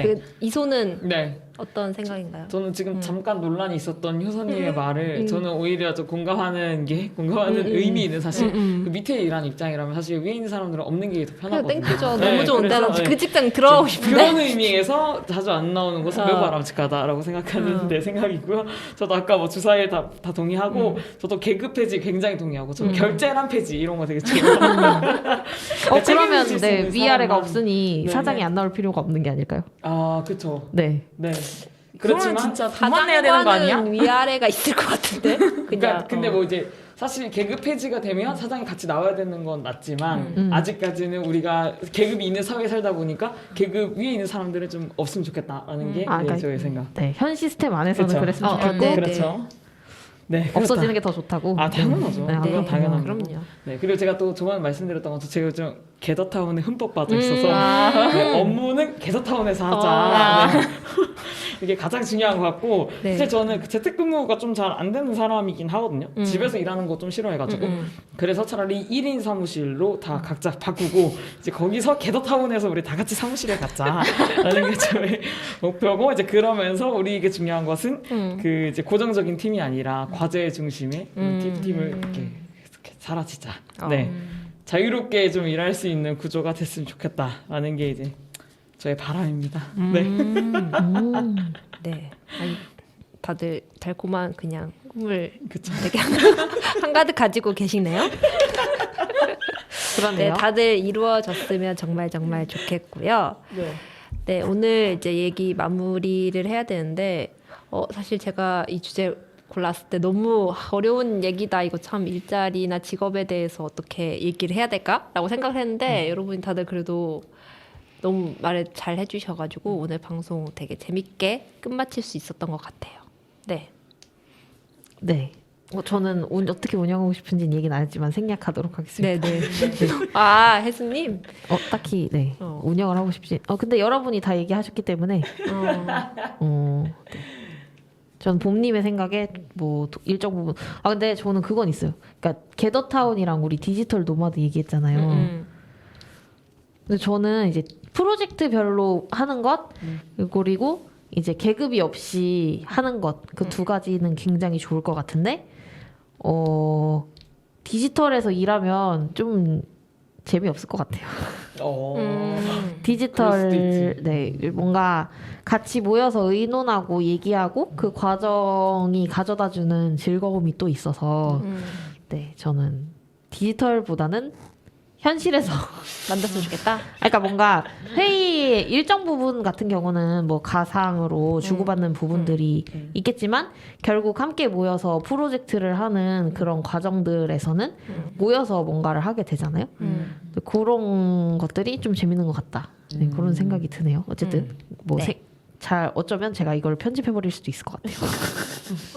그 이소는 네. 어떤 생각인가요? 저는 지금 잠깐 논란이 있었던 효선님의 말을 저는 오히려 좀 공감하는 의미는 사실 그 밑에 일하는 입장이라면 사실 위에 있는 사람들은 없는 게 더 그냥 편하거든요. 땡큐죠. 네, 너무 좋은데 그래서, 나 네. 그 직장 들어가고 싶은데. 그런 의미에서 자주 안 나오는 것은 어. 매우 바람직하다라고 생각하는 내 생각이고요. 저도 아까 뭐 주사일 다 동의하고 저도 계급 폐지 굉장히 동의하고 저는 결제란 폐지 이런 거 되게 좋아해요. 그러면 책임질 수 네, 있는 위아래가 사람만. 없으니 네. 사장이 안 나올 필요가 없는 게 아닐까요? 아, 그렇죠. 네. 네. 그러면 그렇지만 진짜 돈만 내야 되는 거 아니야? 사장과는 위아래가 있을 것 같은데. 그러니까 근데 어. 뭐 이제 사실 계급 폐지가 되면 사장이 같이 나와야 되는 건 맞지만 아직까지는 우리가 계급이 있는 사회에 살다 보니까 계급 위에 있는 사람들은 좀 없으면 좋겠다라는 게 아, 네, 그러니까 저의 생각. 네, 현 시스템 안에서는 그쵸. 그랬으면 어, 좋겠고 네, 그렇죠. 네, 없어지는 게 더 좋다고. 아, 당연하죠. 네, 네, 그건 당연한 그럼요. 거고. 네, 그리고 제가 또 저번에 말씀드렸던 것도 제가 좀 게더타운에 흠뻑 빠져 있어서 네, 업무는 게더타운에서 하자. 네. 이게 가장 중요한 것 같고 네. 사실 저는 그 재택근무가 좀 잘 안 되는 사람이긴 하거든요. 집에서 일하는 거 좀 싫어해가지고 그래서 차라리 1인 사무실로 다 각자 바꾸고 이제 거기서 게더타운에서 우리 다 같이 사무실에 갖자라는 게 저의 목표고 이제 그러면서 우리에게 중요한 것은 그 이제 고정적인 팀이 아니라 과제 중심의 팀을 이렇게 사라지자. 네. 자유롭게 좀 일할 수 있는 구조가 됐으면 좋겠다라는 게 이제 저의 바람입니다. 네. 네. 아니, 다들 달콤한 그냥 꿈을 그쵸. 되게 한가득 가지고 계시네요. 네, 그러네요. 다들 이루어졌으면 정말 정말 좋겠고요. 네. 네, 오늘 이제 얘기 마무리를 해야 되는데 사실 제가 이 주제 골랐을 때 너무 어려운 얘기다. 이거 참 일자리나 직업에 대해서 어떻게 얘기를 해야 될까라고 생각을 했는데 여러분이 다들 그래도 너무 말을 잘 해주셔가지고 오늘 방송 되게 재밌게 끝마칠 수 있었던 것 같아요. 네. 네. 저는 어떻게 운영하고 싶은지는 얘기는 안 했지만 생략하도록 하겠습니다. 네네. 아, 혜수님. 딱히 네 운영을 하고 싶지. 근데 여러분이 다 얘기하셨기 때문에 네. 전 봄님의 생각에 뭐 일정 부분. 근데 저는 그건 있어요. 그러니까 게더타운이랑 우리 디지털 노마드 얘기했잖아요. 근데 저는 이제 프로젝트별로 하는 것 그리고 이제 계급이 없이 하는 것 그 두 가지는 굉장히 좋을 것 같은데 디지털에서 일하면 좀 재미없을 것 같아요. 그럴 수도 디지털 있지. 네 뭔가 같이 모여서 의논하고 얘기하고 그 과정이 가져다주는 즐거움이 또 있어서 네 저는 디지털보다는 현실에서 만났으면 좋겠다. 그러니까 뭔가 회의 일정 부분 같은 경우는 뭐 가상으로 주고받는 부분들이 있겠지만 결국 함께 모여서 프로젝트를 하는 그런 과정들에서는 모여서 뭔가를 하게 되잖아요. 그런 것들이 좀 재밌는 것 같다. 네, 그런 생각이 드네요. 어쨌든 뭐 네. 잘 어쩌면 제가 이걸 편집해버릴 수도 있을 것 같아요.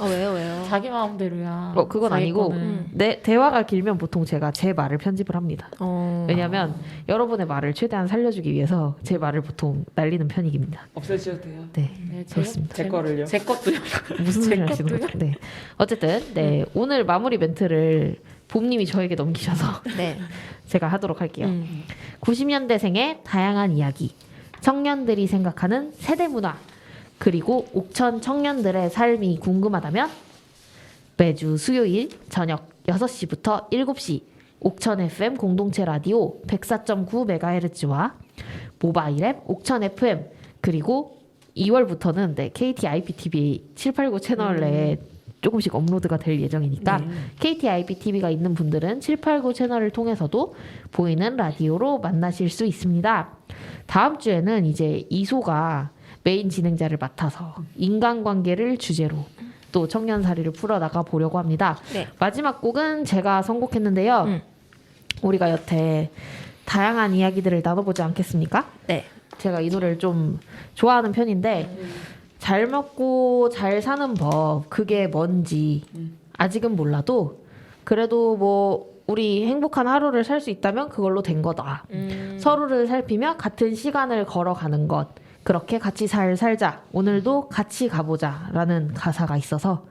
왜요? 자기 마음대로야. 그건 자기 아니고 거는. 내 대화가 길면 보통 제가 제 말을 편집을 합니다. 왜냐하면 여러분의 말을 최대한 살려주기 위해서 제 말을 보통 날리는 편이깁니다. 없애주셔도 돼요. 네, 네, 그렇습니다. 제 거를요. 제 것도요. 무슨 소리 하시는 거죠? 네, 어쨌든 네 오늘 마무리 멘트를 봄님이 저에게 넘기셔서 네. 제가 하도록 할게요. 90년대생의 다양한 이야기, 청년들이 생각하는 세대 문화, 그리고 옥천 청년들의 삶이 궁금하다면 매주 수요일 저녁 6시부터 7시 옥천 FM 공동체 라디오 104.9MHz와 모바일 앱 옥천 FM 그리고 2월부터는 네, KT IPTV 789 채널에 조금씩 업로드가 될 예정이니까 KT IPTV가 있는 분들은 789 채널을 통해서도 보이는 라디오로 만나실 수 있습니다. 다음 주에는 이제 이소가 메인 진행자를 맡아서 인간관계를 주제로 또 청년사리를 풀어나가 보려고 합니다. 네. 마지막 곡은 제가 선곡했는데요. 우리가 여태 다양한 이야기들을 나눠보지 않겠습니까? 네. 제가 이 노래를 좀 좋아하는 편인데 잘 먹고 잘 사는 법 그게 뭔지 아직은 몰라도 그래도 뭐 우리 행복한 하루를 살 수 있다면 그걸로 된 거다. 서로를 살피며 같은 시간을 걸어가는 것. 그렇게 같이 살자. 오늘도 같이 가보자. 라는 가사가 있어서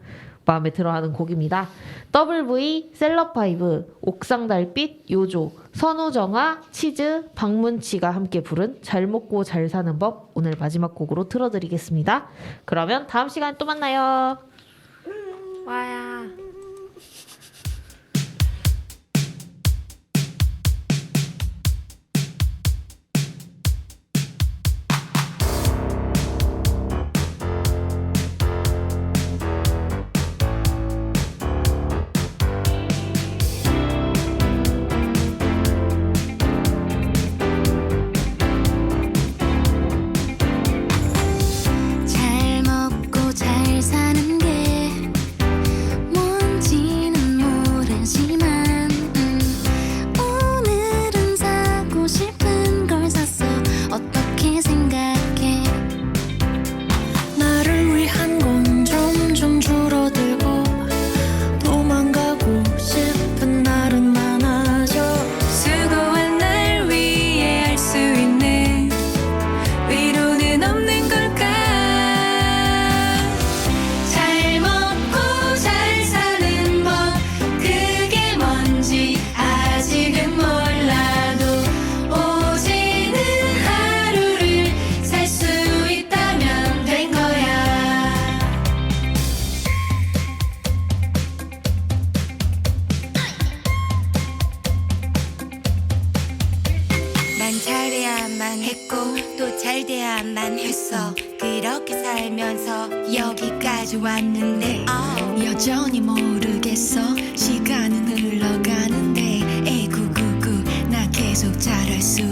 마음에 들어하는 곡입니다. WV, 셀럽파이브, 옥상달빛, 요조, 선우정아, 치즈, 박문치가 함께 부른 잘 먹고 잘 사는 법 오늘 마지막 곡으로 틀어드리겠습니다. 그러면 다음 시간에 또 만나요. 와야. 잘 먹고 잘 사는 게 뭔지는 모르지만 오늘은 사고 싶은 걸 샀어. 어떻게 생각해? 나를 위한 건 점점 줄어들고 도망가고 싶은 날은 많아져. 수고한 날 위해 할 수 있는 위로는 없는 걸까? 잘 먹고 잘 사는 법 그게 뭔지 아직은 몰라도 오지는 하루를 살 수 있다면 된 거야. 난 잘해야만 했고 또 잘돼야만 했어. 그렇게 살면서 여기까지 왔는데 여전히 모르겠어. 시간은 흘러가는데 에구구구 나 계속 잘할 수